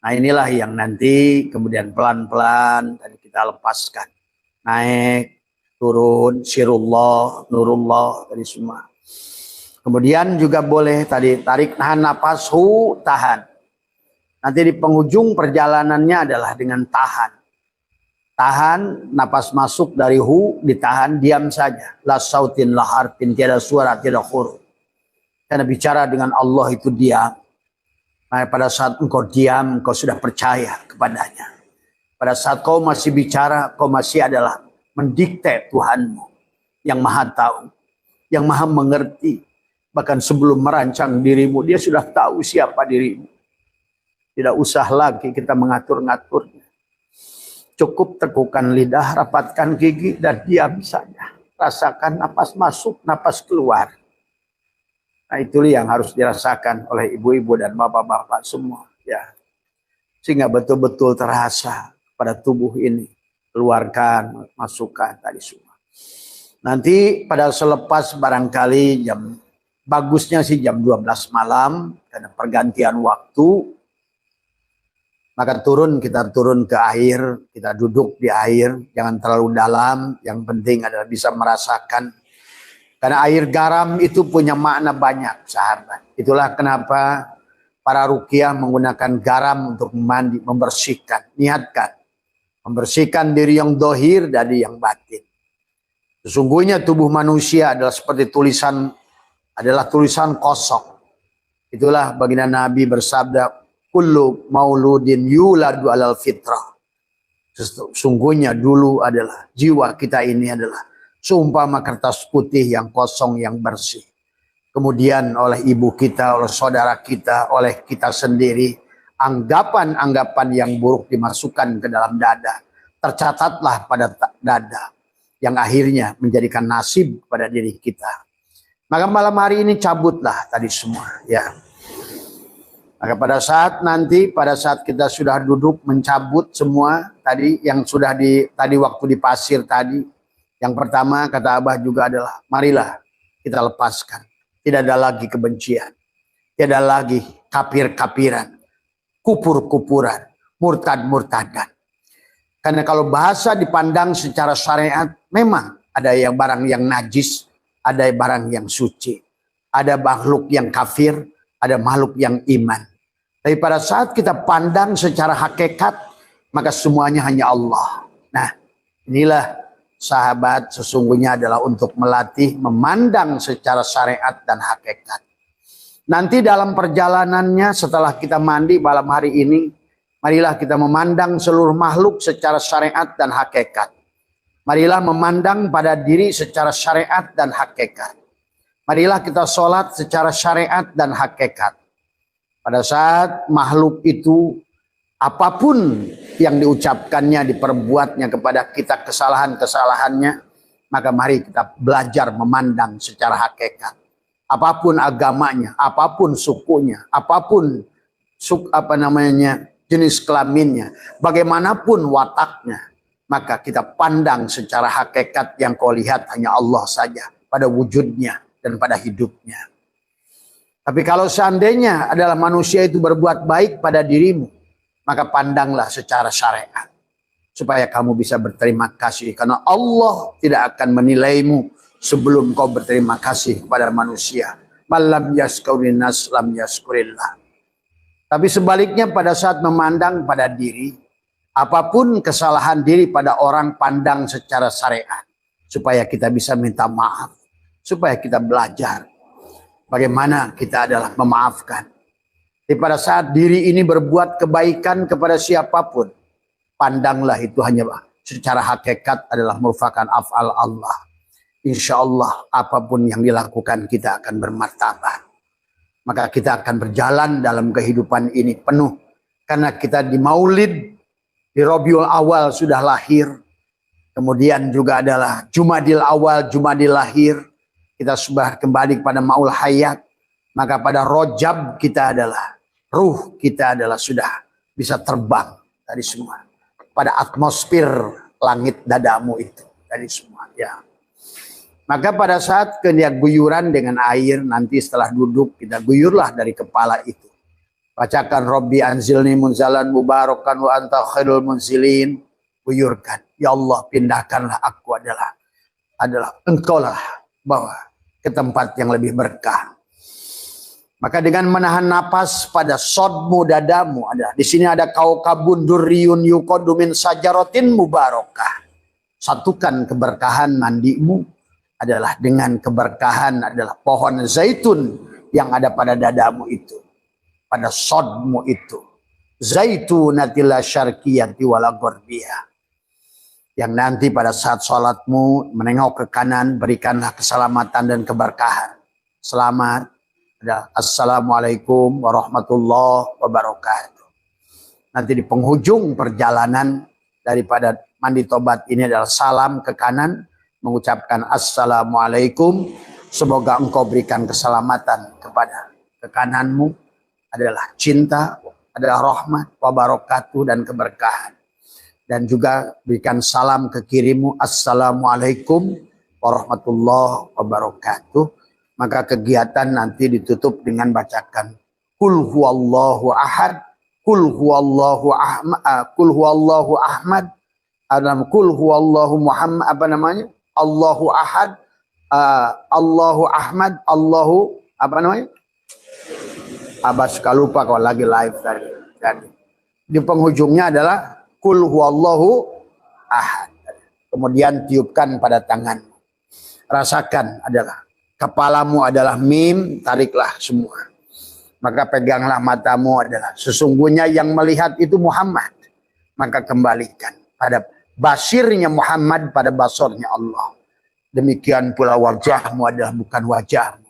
Speaker 1: nah inilah yang nanti kemudian pelan-pelan tadi kita lepaskan. Naik, turun, sirullah, nurullah, tadi semua. Kemudian juga boleh tadi tarik, nahan napas, tahan. Nanti di penghujung perjalanannya adalah dengan tahan. Tahan, napas masuk dari ditahan, diam saja. La sautin, la harfin, tiada suara, tiada huruf. Karena bicara dengan Allah itu diam. Nah, pada saat engkau diam, engkau sudah percaya kepadanya. Pada saat kau masih bicara, kau masih adalah mendikte Tuhanmu yang maha tahu, yang maha mengerti. Bahkan sebelum merancang dirimu, dia sudah tahu siapa dirimu. Tidak usah lagi kita mengatur-ngaturnya. Cukup tekukan lidah, rapatkan gigi, dan diam saja. Rasakan napas masuk, napas keluar. Nah, itu yang harus dirasakan oleh ibu-ibu dan bapak-bapak semua, ya. Sehingga betul-betul terasa pada tubuh ini. Keluarkan, masukkan tadi semua. Nanti pada selepas barangkali bagusnya sih jam 12 malam, karena pergantian waktu. Maka kita turun ke air, kita duduk di air, jangan terlalu dalam, yang penting adalah bisa merasakan. Karena air garam itu punya makna banyak, sahabat. Itulah kenapa para ruqyah menggunakan garam untuk mandi, membersihkan, niatkan. Membersihkan diri yang dohir dari yang batin. Sesungguhnya tubuh manusia adalah seperti tulisan kosong. Itulah baginda Nabi bersabda, kullu mauludin yuladu alal fitrah. Sesungguhnya dulu adalah jiwa kita ini adalah seumpama kertas putih yang kosong, yang bersih. Kemudian oleh ibu kita, oleh saudara kita, oleh kita sendiri, anggapan-anggapan yang buruk dimasukkan ke dalam dada. Tercatatlah pada dada yang akhirnya menjadikan nasib pada diri kita. Maka malam hari ini cabutlah tadi semua, ya. Maka pada saat kita sudah duduk mencabut semua tadi yang sudah tadi waktu di pasir tadi, yang pertama kata Abah juga adalah marilah kita lepaskan. Tidak ada lagi kebencian, tidak ada lagi kafir-kafiran, kupur-kupuran, murtad-murtadan. Karena kalau bahasa dipandang secara syariat, memang ada yang barang yang najis, ada barang yang suci, ada makhluk yang kafir, ada makhluk yang iman. Tapi pada saat kita pandang secara hakikat, maka semuanya hanya Allah. Nah, inilah sahabat sesungguhnya adalah untuk melatih memandang secara syariat dan hakikat. Nanti dalam perjalanannya setelah kita mandi malam hari ini, marilah kita memandang seluruh makhluk secara syariat dan hakikat. Marilah memandang pada diri secara syariat dan hakikat. Marilah kita sholat secara syariat dan hakikat. Pada saat makhluk itu apapun yang diucapkannya, diperbuatnya kepada kita kesalahan-kesalahannya, maka mari kita belajar memandang secara hakikat. Apapun agamanya, apapun sukunya, apapun jenis kelaminnya, bagaimanapun wataknya, maka kita pandang secara hakikat yang kau lihat hanya Allah saja pada wujudnya dan pada hidupnya. Tapi kalau seandainya adalah manusia itu berbuat baik pada dirimu, maka pandanglah secara syariat. Supaya kamu bisa berterima kasih. Karena Allah tidak akan menilaimu sebelum kau berterima kasih kepada manusia. Malam yaskurin nas lam yaskurillah. Tapi sebaliknya pada saat memandang pada diri, apapun kesalahan diri pada orang pandang secara syariat. Supaya kita bisa minta maaf. Supaya kita belajar. Bagaimana kita adalah memaafkan. Jadi pada saat diri ini berbuat kebaikan kepada siapapun, pandanglah itu hanya secara hakikat adalah merupakan af'al Allah. Insya Allah apapun yang dilakukan kita akan bermartabat. Maka kita akan berjalan dalam kehidupan ini penuh. Karena kita di Maulid, di Rabiul Awal sudah lahir. Kemudian juga adalah Jumadil Awal, Jumadil lahir. Kita sudah kembali kepada Maul Hayat. Maka pada Rojab kita adalah, ruh kita adalah sudah bisa terbang tadi semua. Pada atmosfer langit dadamu itu tadi semua ya. Maka pada saat dia guyuran dengan air, nanti setelah duduk kita guyurlah dari kepala itu. Bacakan Rabbi anzilni munzalan mubarakan wa anta khairul munzilin. Guyurkan, ya Allah pindahkanlah aku adalah engkau lah bawa ke tempat yang lebih berkah. Maka dengan menahan napas pada sodmu dadamu, ada di sini ada kaukabun durriyun yuqadu min sajaratin mubarakah. Satukan keberkahan mandimu adalah dengan keberkahan adalah pohon zaitun yang ada pada dadamu itu, pada sodmu itu. Zaitunatila syarqiyati wala gharbiyah. Yang nanti pada saat sholatmu menengok ke kanan, berikanlah keselamatan dan keberkahan. Selamat. Assalamualaikum warahmatullahi wabarakatuh. Nanti di penghujung perjalanan daripada mandi tobat ini adalah salam ke kanan, mengucapkan assalamualaikum, semoga engkau berikan keselamatan kepada ke kananmu, adalah cinta, adalah rahmat, wabarakatuh dan keberkahan. Dan juga berikan salam ke kirimu, assalamualaikum warahmatullahi wabarakatuh. Maka kegiatan nanti ditutup dengan bacakan kul huwallahu ahad, kul huwallahu ahmad, kul huwallahu ahmad, kul huwallahu muhammad, apa namanya? Allahu ahad, Allahu ahmad, Allahu apa namanya? Abah suka lupa kalau lagi live tadi. Dan di penghujungnya adalah kul huwallahu ahad. Kemudian tiupkan pada tangan. Rasakan adalah kepalamu adalah mim, tariklah semua. Maka peganglah matamu adalah sesungguhnya yang melihat itu Muhammad. Maka kembalikan pada basirnya Muhammad, pada basornya Allah. Demikian pula wajahmu adalah bukan wajahmu.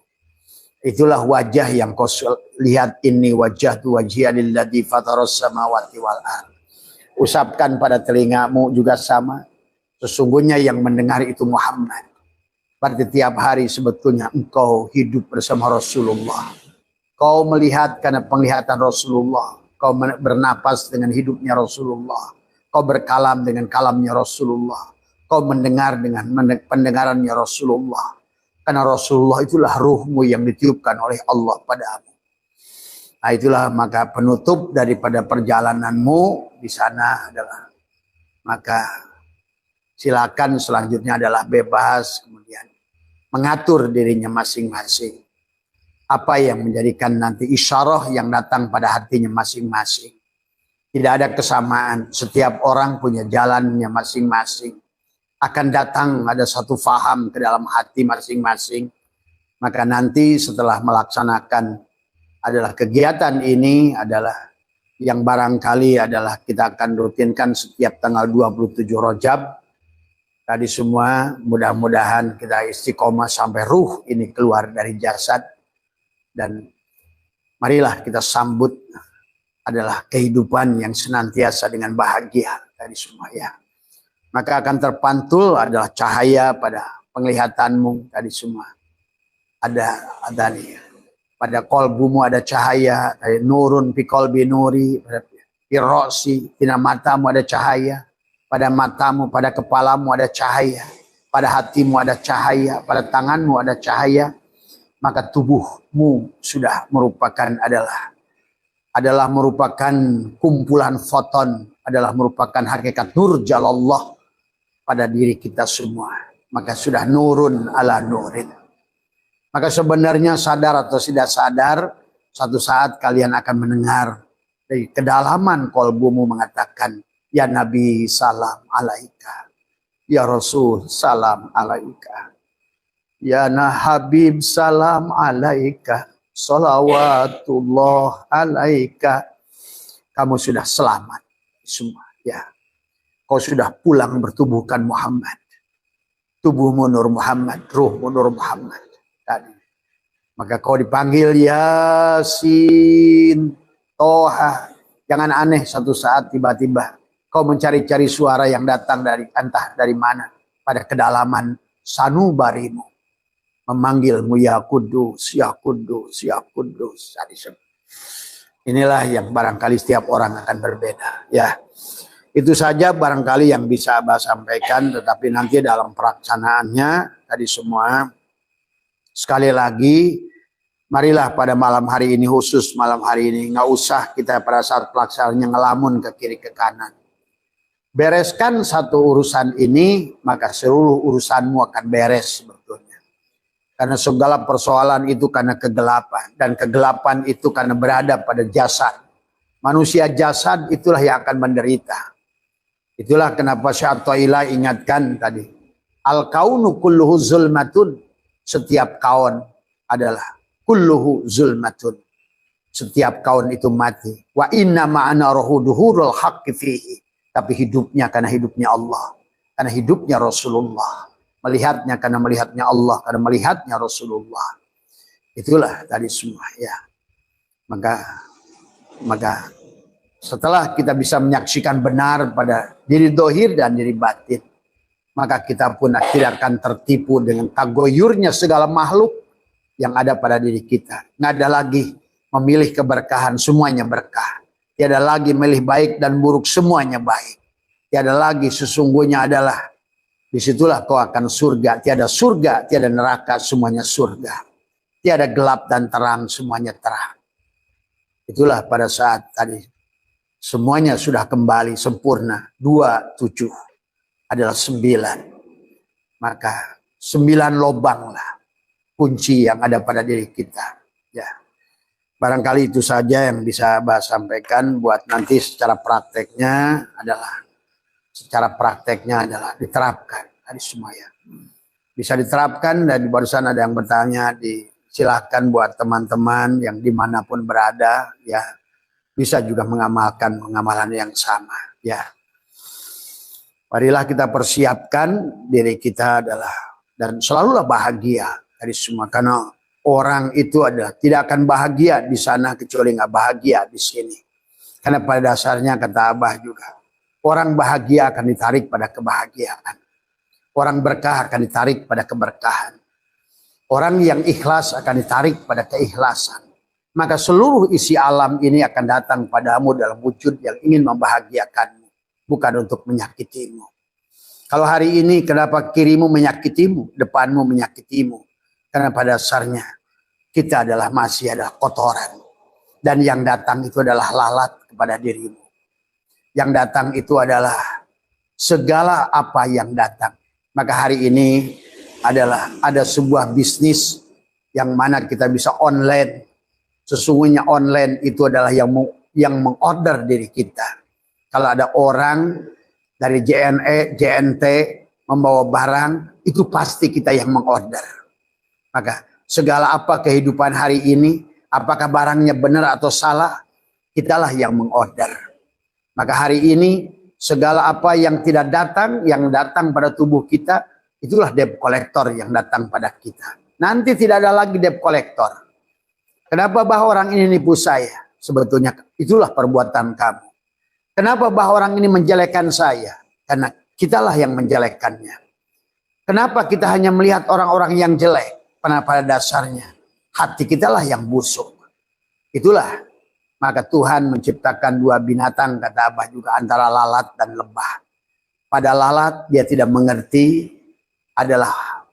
Speaker 1: Itulah wajah yang kau lihat, ini wajah tu wajhiya lilladzi fataras samawati wal ardh. Usapkan pada telingamu juga sama. Sesungguhnya yang mendengar itu Muhammad. Berarti tiap hari sebetulnya engkau hidup bersama Rasulullah. Kau melihat karena penglihatan Rasulullah. Kau bernapas dengan hidupnya Rasulullah. Kau berkalam dengan kalamnya Rasulullah. Kau mendengar dengan pendengarannya Rasulullah. Karena Rasulullah itulah ruhmu yang ditiupkan oleh Allah padamu. Nah itulah maka penutup daripada perjalananmu di sana adalah. Maka silakan selanjutnya adalah bebas kemudian mengatur dirinya masing-masing. Apa yang menjadikan nanti isyarah yang datang pada hatinya masing-masing. Tidak ada kesamaan. Setiap orang punya jalannya masing-masing. Akan datang ada satu faham ke dalam hati masing-masing. Maka nanti setelah melaksanakan adalah kegiatan ini adalah yang barangkali adalah kita akan rutinkan setiap tanggal 27 Rajab. Tadi semua mudah-mudahan kita istiqomah sampai ruh ini keluar dari jasad. Dan marilah kita sambut adalah kehidupan yang senantiasa dengan bahagia tadi semua ya. Maka akan terpantul adalah cahaya pada penglihatanmu tadi semua. Ada nih. Pada kolbumu ada cahaya, nurun fi qalbi nuri, fi ra'si, pada matamu ada cahaya, pada matamu, pada kepalamu ada cahaya, pada hatimu ada cahaya, pada tanganmu ada cahaya, maka tubuhmu sudah merupakan adalah merupakan kumpulan foton, adalah merupakan hakikat nur jalallah pada diri kita semua. Maka sudah nurun ala nurin. Maka sebenarnya sadar atau tidak sadar, satu saat kalian akan mendengar dari kedalaman kolbumu mengatakan, ya Nabi salam alaika, ya Rasul salam alaika, ya Habib salam alaika, salawatullah alaika. Kamu sudah selamat semua ya. Kau sudah pulang bertubuhkan Muhammad. Tubuhmu nur Muhammad, ruhmu nur Muhammad. Tadi. Maka kau dipanggil Yasin, Toha. Jangan aneh satu saat tiba-tiba kau mencari-cari suara yang datang dari entah dari mana. Pada kedalaman sanubarimu. Memanggilmu ya Kudus, ya Kudus, ya Kudus. Inilah yang barangkali setiap orang akan berbeda. Ya. Itu saja barangkali yang bisa Abah sampaikan, tetapi nanti dalam pelaksanaannya tadi semua sekali lagi marilah pada malam hari ini, khusus malam hari ini, nggak usah kita pada saat pelaksanaannya ngelamun ke kiri ke kanan. Bereskan satu urusan ini, maka seluruh urusanmu akan beres sebetulnya. Karena segala persoalan itu karena kegelapan, dan kegelapan itu karena berada pada jasad. Manusia jasad itulah yang akan menderita. Itulah kenapa Syekh Athaillah ingatkan tadi. Al-kaunu kulluhu zulmatun. Setiap kaun adalah kulluhu zulmatun. Setiap kaun itu mati. Wa inna ma'ana rohu duhurul haqqi fihi. Tapi hidupnya karena hidupnya Allah. Karena hidupnya Rasulullah. Melihatnya karena melihatnya Allah. Karena melihatnya Rasulullah. Itulah tadi semua ya. Maka setelah kita bisa menyaksikan benar pada diri dohir dan diri batin, maka kita pun tidak akan tertipu dengan tagoyurnya segala makhluk yang ada pada diri kita. Nggak ada lagi memilih keberkahan, semuanya berkah. Tiada lagi memilih baik dan buruk, semuanya baik. Tiada lagi sesungguhnya adalah disitulah kau akan surga. Tiada surga, tiada neraka, semuanya surga. Tiada gelap dan terang, semuanya terang. Itulah pada saat tadi semuanya sudah kembali sempurna. 2, 7 adalah 9. Maka 9 lobanglah kunci yang ada pada diri kita. Ya, barangkali itu saja yang bisa Abah sampaikan buat nanti secara prakteknya adalah diterapkan tadi semua ya. Bisa diterapkan dan barusan ada yang bertanya, silahkan buat teman-teman yang dimanapun berada ya. Bisa juga mengamalkan pengamalan yang sama ya. Marilah kita persiapkan diri kita adalah dan selalulah bahagia dari semua, karena orang itu adalah tidak akan bahagia di sana kecuali nggak bahagia di sini. Karena pada dasarnya kata Abah juga, orang bahagia akan ditarik pada kebahagiaan. Orang berkah akan ditarik pada keberkahan. Orang yang ikhlas akan ditarik pada keikhlasan. Maka seluruh isi alam ini akan datang padamu dalam wujud yang ingin membahagiakanmu, bukan untuk menyakitimu. Kalau hari ini kenapa kirimu menyakitimu, depanmu menyakitimu? Karena pada dasarnya kita masih adalah kotoran. Dan yang datang itu adalah lalat kepada dirimu. Yang datang itu adalah segala apa yang datang. Maka hari ini ada sebuah bisnis yang mana kita bisa online. Sesungguhnya online itu adalah yang mengorder diri kita. Kalau ada orang dari JNE, JNT membawa barang, itu pasti kita yang mengorder. Maka segala apa kehidupan hari ini, apakah barangnya benar atau salah, kitalah yang mengorder. Maka hari ini segala apa yang tidak datang, yang datang pada tubuh kita, itulah debt collector yang datang pada kita. Nanti tidak ada lagi debt collector. Kenapa bahwa orang ini nipu saya? Sebetulnya itulah perbuatan kamu. Kenapa bahwa orang ini menjelekkan saya? Karena kitalah yang menjelekkannya. Kenapa kita hanya melihat orang-orang yang jelek? Karena pada dasarnya hati kitalah yang busuk. Itulah. Maka Tuhan menciptakan 2 binatang, kata Abah juga, antara lalat dan lebah. Pada lalat dia tidak mengerti adalah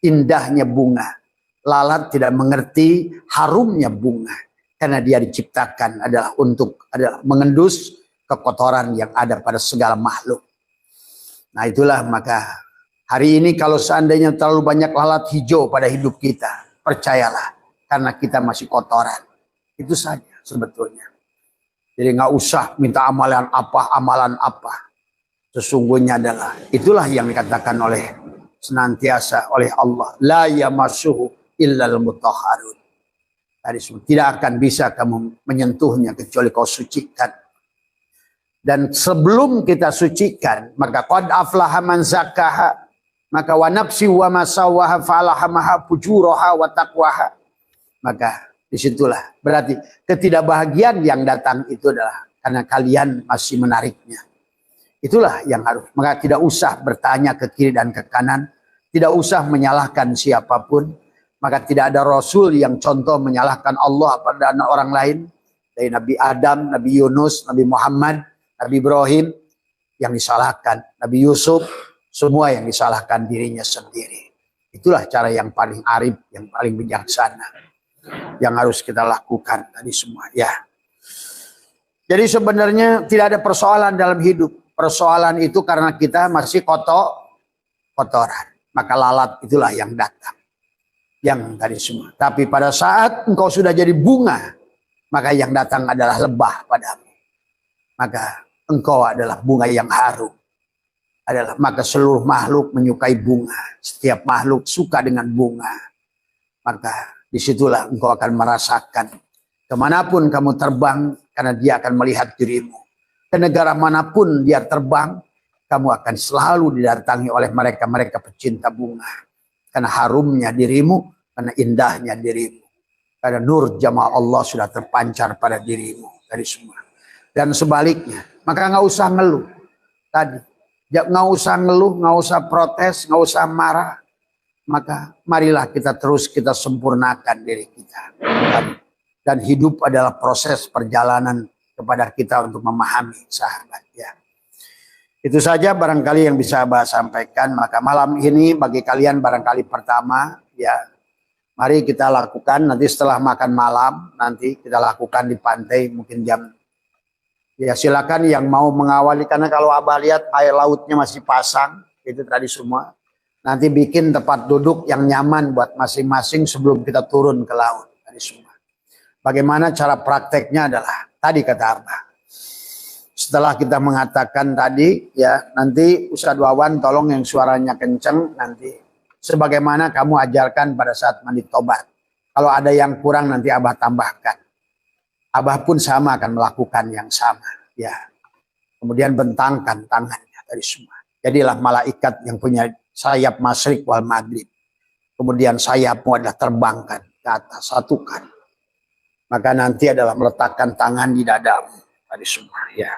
Speaker 1: indahnya bunga. Lalat tidak mengerti harumnya bunga, karena dia diciptakan adalah mengendus kekotoran yang ada pada segala makhluk. Nah itulah, maka hari ini kalau seandainya terlalu banyak lalat hijau pada hidup kita, percayalah, karena kita masih kotoran. Itu saja sebetulnya. Jadi nggak usah minta amalan apa. Sesungguhnya itulah yang dikatakan senantiasa oleh Allah. La yamassuhu illal mutahharun. Tadi tidak akan bisa kamu menyentuhnya kecuali kau sucikan. Dan sebelum kita sucikan, maka qad aflaha man zakkaha, maka wa nafsi wa ma sawwaha falahamaha fujuraha wa taqwaha. Maka disitulah berarti ketidakbahagiaan yang datang itu adalah karena kalian masih menariknya. Itulah yang harus. Maka tidak usah bertanya ke kiri dan ke kanan, tidak usah menyalahkan siapapun. Maka tidak ada Rasul yang contoh menyalahkan Allah pada orang lain. Dari Nabi Adam, Nabi Yunus, Nabi Muhammad, Nabi Ibrahim yang disalahkan, Nabi Yusuf semua yang disalahkan dirinya sendiri. Itulah cara yang paling arif, yang paling bijaksana yang harus kita lakukan tadi semua ya. Jadi sebenarnya tidak ada persoalan dalam hidup. Persoalan itu karena kita masih kotoran. Maka lalat itulah yang datang. Yang tadi semua. Tapi pada saat engkau sudah jadi bunga, maka yang datang adalah lebah padamu. Maka engkau adalah bunga yang harum. Maka seluruh makhluk menyukai bunga. Setiap makhluk suka dengan bunga. Maka disitulah engkau akan merasakan. Kemanapun kamu terbang, karena dia akan melihat dirimu. Ke negara manapun dia terbang, kamu akan selalu didatangi oleh mereka pecinta bunga. Karena harumnya dirimu, karena indahnya dirimu. Karena nur jamaah Allah sudah terpancar pada dirimu. Dari semua. Dan sebaliknya, maka nggak usah ngeluh. Tadi, nggak usah ngeluh, nggak usah protes, nggak usah marah. Maka marilah kita terus kita sempurnakan diri kita. Dan hidup adalah proses perjalanan kepada kita untuk memahami sahabat ya. Itu saja barangkali yang bisa Abah sampaikan. Maka malam ini bagi kalian barangkali pertama ya, mari kita lakukan nanti setelah makan malam, nanti kita lakukan di pantai mungkin jam ya, silakan yang mau mengawali, karena kalau Abah lihat air lautnya masih pasang itu tadi semua. Nanti bikin tempat duduk yang nyaman buat masing-masing sebelum kita turun ke laut tadi semua. Bagaimana cara prakteknya adalah tadi kata Abah. Setelah kita mengatakan tadi ya, nanti Ustadz Wawan tolong yang suaranya kenceng nanti sebagaimana kamu ajarkan pada saat mandi tobat. Kalau ada yang kurang nanti Abah tambahkan. Abah pun sama akan melakukan yang sama ya. Kemudian bentangkan tangannya dari semua. Jadilah malaikat yang punya sayap masyrik wal maghrib. Kemudian sayapmu adalah terbangkan ke atas, satukan. Maka nanti adalah meletakkan tangan di dadamu tadi semua ya.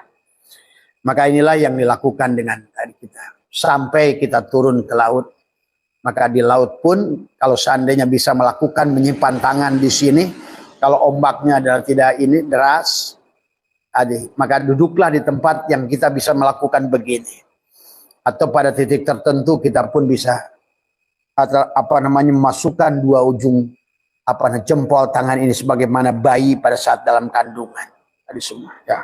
Speaker 1: Maka inilah yang dilakukan dengan tadi kita sampai kita turun ke laut. Maka di laut pun kalau seandainya bisa melakukan menyimpan tangan di sini, kalau ombaknya adalah tidak ini deras, maka duduklah di tempat yang kita bisa melakukan begini. Atau pada titik tertentu kita pun bisa memasukkan dua ujung jempol tangan ini sebagaimana bayi pada saat dalam kandungan tadi semua ya.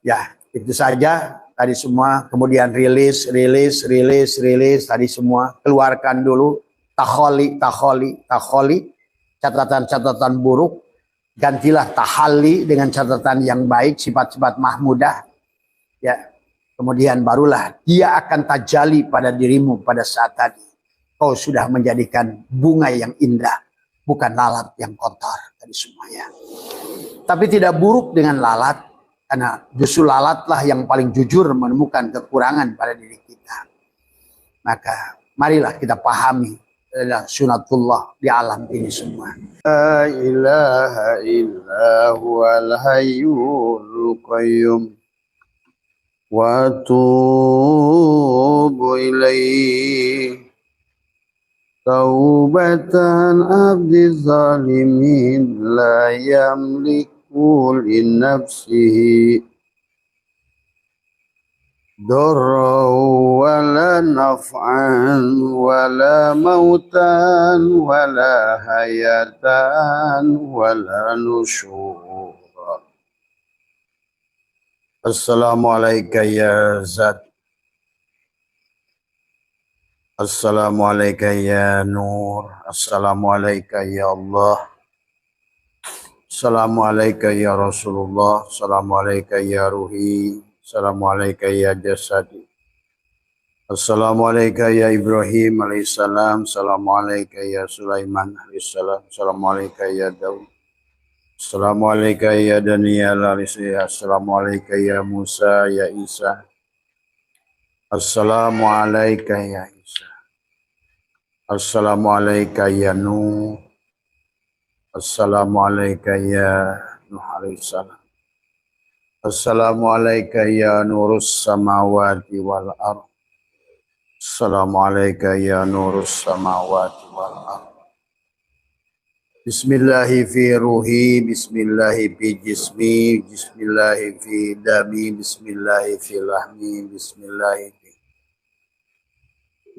Speaker 1: Ya itu saja tadi semua. Kemudian rilis tadi semua, keluarkan dulu takholi catatan buruk, gantilah tahalli dengan catatan yang baik, sifat-sifat mahmudah ya. Kemudian barulah dia akan tajali pada dirimu pada saat tadi. Kau sudah menjadikan bunga yang indah, bukan lalat yang kotor tadi semuanya. Tapi tidak buruk dengan lalat, karena justru lalatlah yang paling jujur menemukan kekurangan pada diri kita. Maka marilah kita pahami adalah sunatullah di alam ini semua. La ilaha illa huwal hayyul qayyum wa atubu ilaihi. Taubatan abdi zalimin la yamliku li nafsihi darra wala naf'an wala mautan wala hayatan wala nusyur. Assalamualaikum ya Zat. Assalamualaikum ya Nur. Assalamualaikum ya Allah. Assalamualaikum ya Rasulullah. Assalamualaikum ya Ruhi. Assalamualaikum ya Jasadi. Assalamualaikum ya Ibrahim alaihissalam. Assalamualaikum ya Sulaiman alaihissalam. Assalamualaikum ya Daud. Assalamualaikum ya Daniel alaihissalam. Assalamualaikum ya Musa ya Isa. Assalamualaikum ya Isa. Assalamualaikum ya Nuh. Assalamualaikum ya Nuh alaihissalam. Assalamualaikum ya Nurus samawati wal ardh. Assalamualaikum ya Nurus samawati wal ardh. Bismillahi fi ruhi, bismillahi fi jismi, bismillahi fi dami, bismillahi fi lahmi,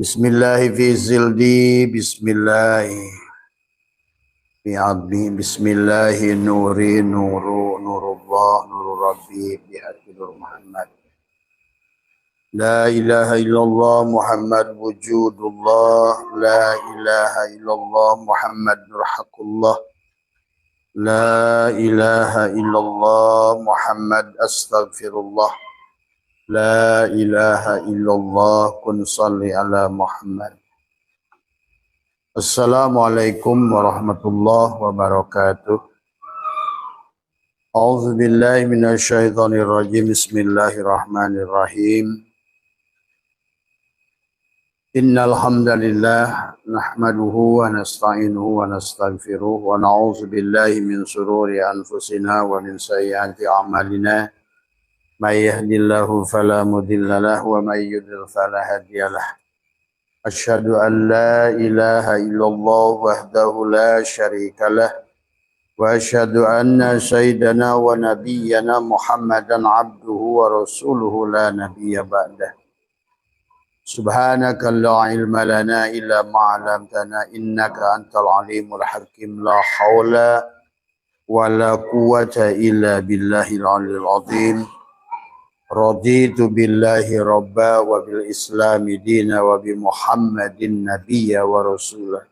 Speaker 1: bismillahi fi zildi, bismillahi fi abdi, bismillahi nuri, nurullah, nurul rabbi, bihaqqi nur Muhammad. La ilaha illallah Muhammad wujudullah, la ilaha illallah Muhammad nurhaqullah, la ilaha illallah Muhammad astaghfirullah, la ilaha illallah kun salli ala Muhammad. Assalamualaikum warahmatullahi wabarakatuh. A'udzu billahi minasyaitonir rajim. Bismillahirrahmanirrahim. Innal hamdalillah nahmaduhu wa nasta'inuhu wa nastaghfiruh wa na'udzu billahi min shururi anfusina wa min sayyiati a'malina. May yahdihillahu fala mudilla lahu wa may yudlil fala hadiyalah. Asyhadu an la ilaha illallah wahdahu la syarikalah wa asyhadu anna sayyidana wa nabiyyana Muhammadan abduhu wa rasuluhu la nabiyya ba'dah. Subhanaka la ilma lana illa ma 'allamtana innaka antal alimul hakim. La haula wa la quwwata illa billahil aliyil azim. Raditu billahi rabba wa bil islami dina wa bi Muhammadin nabiyya wa rasulah.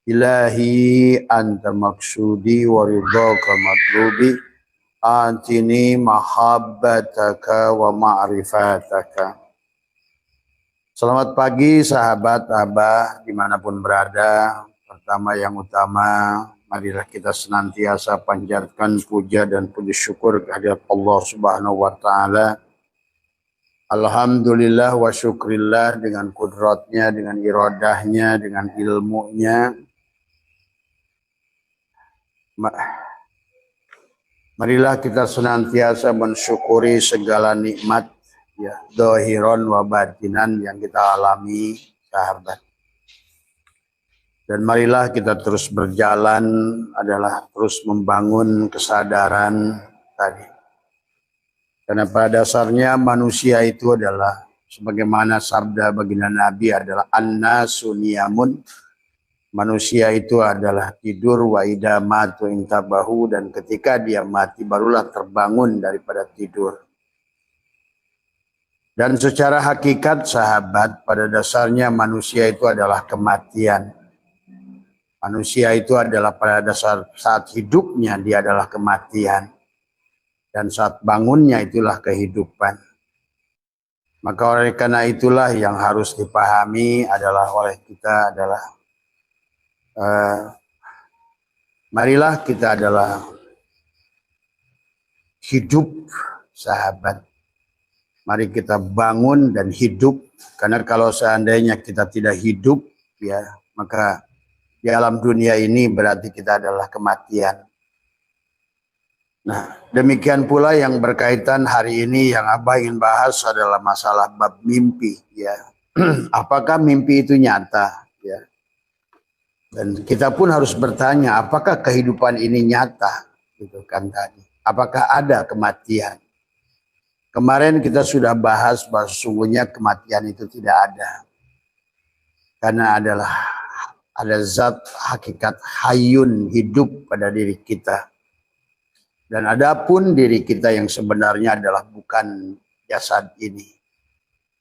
Speaker 1: Ilahi anta maksudi wa ridhaka matlubi. Antini mahabbataka wa ma'rifataka. Selamat pagi sahabat Abah dimanapun berada. Pertama yang utama, marilah kita senantiasa panjatkan puja dan puji syukur kehadirat Allah Subhanahu wa Ta'ala. Alhamdulillah wa syukrillah, dengan kudratnya, dengan iradahnya, dengan ilmunya. Marilah kita senantiasa mensyukuri segala nikmat, ya, dohiron wa batinan yang kita alami, sahabat. Dan marilah kita terus berjalan adalah terus membangun kesadaran tadi. Karena pada dasarnya manusia itu adalah sebagaimana sabda baginda Nabi adalah an-nasu niyamun. Manusia itu adalah tidur wa idza matu intabahu, dan ketika dia mati barulah terbangun daripada tidur. Dan secara hakikat sahabat, pada dasarnya manusia itu adalah kematian. Manusia itu adalah pada dasar saat hidupnya dia adalah kematian. Dan saat bangunnya itulah kehidupan. Maka oleh karena itulah yang harus dipahami adalah oleh kita adalah marilah kita adalah hidup, sahabat. Mari kita bangun dan hidup, karena kalau seandainya kita tidak hidup, ya, maka di alam dunia ini berarti kita adalah kematian. Nah, demikian pula yang berkaitan hari ini yang Abah ingin bahas adalah masalah bab mimpi, ya. Apakah mimpi itu nyata, ya? Dan kita pun harus bertanya, apakah kehidupan ini nyata, gitu kan tadi? Apakah ada kematian? Kemarin kita sudah bahas bahwa sesungguhnya kematian itu tidak ada. Karena ada zat hakikat hayun, hidup pada diri kita. Dan adapun diri kita yang sebenarnya adalah bukan jasad ini.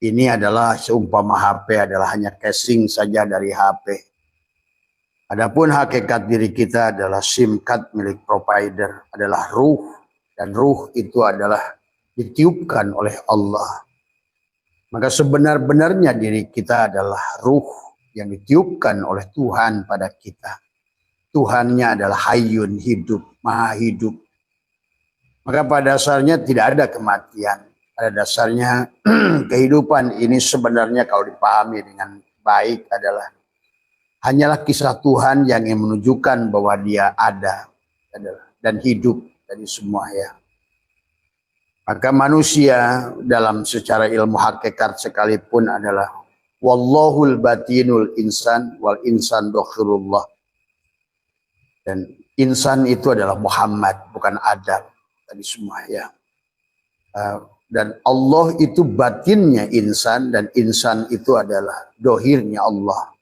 Speaker 1: Ini adalah seumpama HP adalah hanya casing saja dari HP. Adapun hakikat diri kita adalah SIM card milik provider, adalah ruh. Dan ruh itu adalah ditiupkan oleh Allah. Maka sebenar-benarnya diri kita adalah ruh yang ditiupkan oleh Tuhan pada kita. Tuhannya adalah hayyun, hidup, maha hidup. Maka pada dasarnya tidak ada kematian. Pada dasarnya kehidupan ini sebenarnya kalau dipahami dengan baik adalah hanyalah kisah Tuhan yang menunjukkan bahwa dia ada dan hidup dari semua, ya. Maka manusia dalam secara ilmu hakikat sekalipun adalah wallahul batinul insan wal insan dokhirullah. Dan insan itu adalah Muhammad, bukan Adam. Tadi semua ya. Dan Allah itu batinnya insan, dan insan itu adalah dohirnya Allah.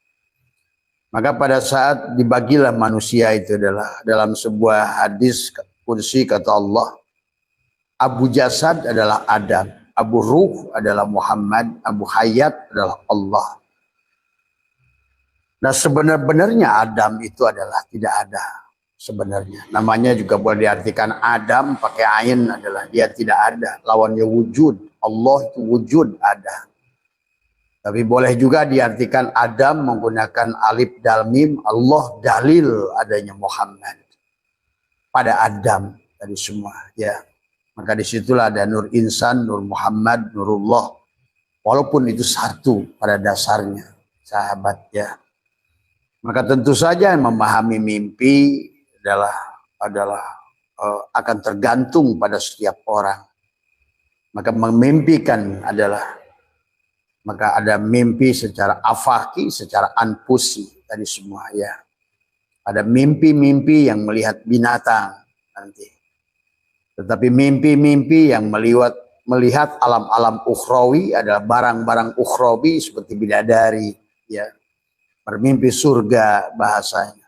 Speaker 1: Maka pada saat dibagilah manusia itu adalah dalam sebuah hadis kursi kata Allah, Abu Jasad adalah Adam, Abu Ruh adalah Muhammad, Abu Hayat adalah Allah. Nah sebenar-benarnya Adam itu adalah tidak ada sebenarnya. Namanya juga boleh diartikan Adam pakai ain adalah dia tidak ada. Lawannya wujud. Allah itu wujud ada. Tapi boleh juga diartikan Adam menggunakan alif dal mim. Allah dalil adanya Muhammad pada Adam tadi semua. Ya, maka disitulah ada nur insan, nur Muhammad, nurullah. Walaupun itu satu pada dasarnya, sahabat ya. Maka tentu saja yang memahami mimpi adalah akan tergantung pada setiap orang. Maka memimpikan maka ada mimpi secara afaki, secara anfusi tadi semua ya. Ada mimpi-mimpi yang melihat binatang nanti. Tetapi mimpi-mimpi yang melihat alam-alam ukhrawi adalah barang-barang ukhrawi seperti bidadari ya. Bermimpi surga bahasanya.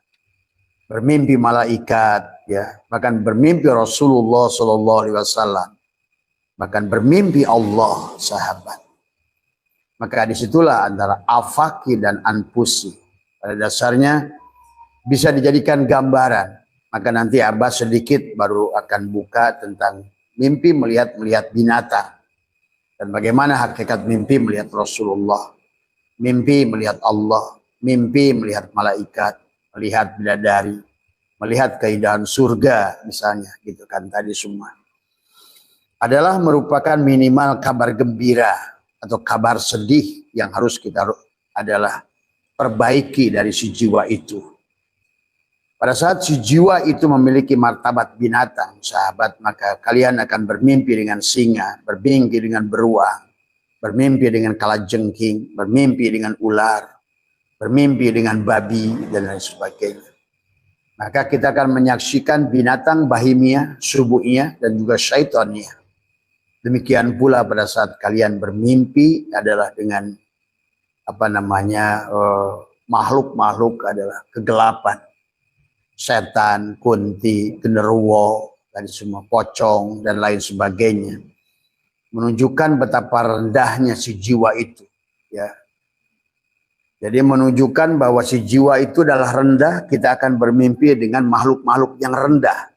Speaker 1: Bermimpi malaikat ya, bahkan bermimpi Rasulullah SAW. Bahkan bermimpi Allah sahabat. Maka disitulah antara afaki dan anfusi. Pada dasarnya bisa dijadikan gambaran. Maka nanti Abah sedikit baru akan buka tentang mimpi melihat binatang. Dan bagaimana hakikat mimpi melihat Rasulullah. Mimpi melihat Allah. Mimpi melihat malaikat. Melihat bidadari. Melihat keindahan surga misalnya. Gitu kan tadi semua. Adalah merupakan minimal kabar gembira atau kabar sedih yang harus kita adalah perbaiki dari si jiwa itu. Pada saat si jiwa itu memiliki martabat binatang, sahabat, maka kalian akan bermimpi dengan singa, bermimpi dengan beruang, bermimpi dengan kalajengking, bermimpi dengan ular, bermimpi dengan babi, dan lain sebagainya. Maka kita akan menyaksikan binatang bahimia, subuhnya, dan juga syaitannya. Demikian pula pada saat kalian bermimpi adalah dengan makhluk-makhluk adalah kegelapan. Setan, kunti, genderuwo, dan semua pocong dan lain sebagainya. Menunjukkan betapa rendahnya si jiwa itu, ya. Jadi menunjukkan bahwa si jiwa itu adalah rendah, kita akan bermimpi dengan makhluk-makhluk yang rendah.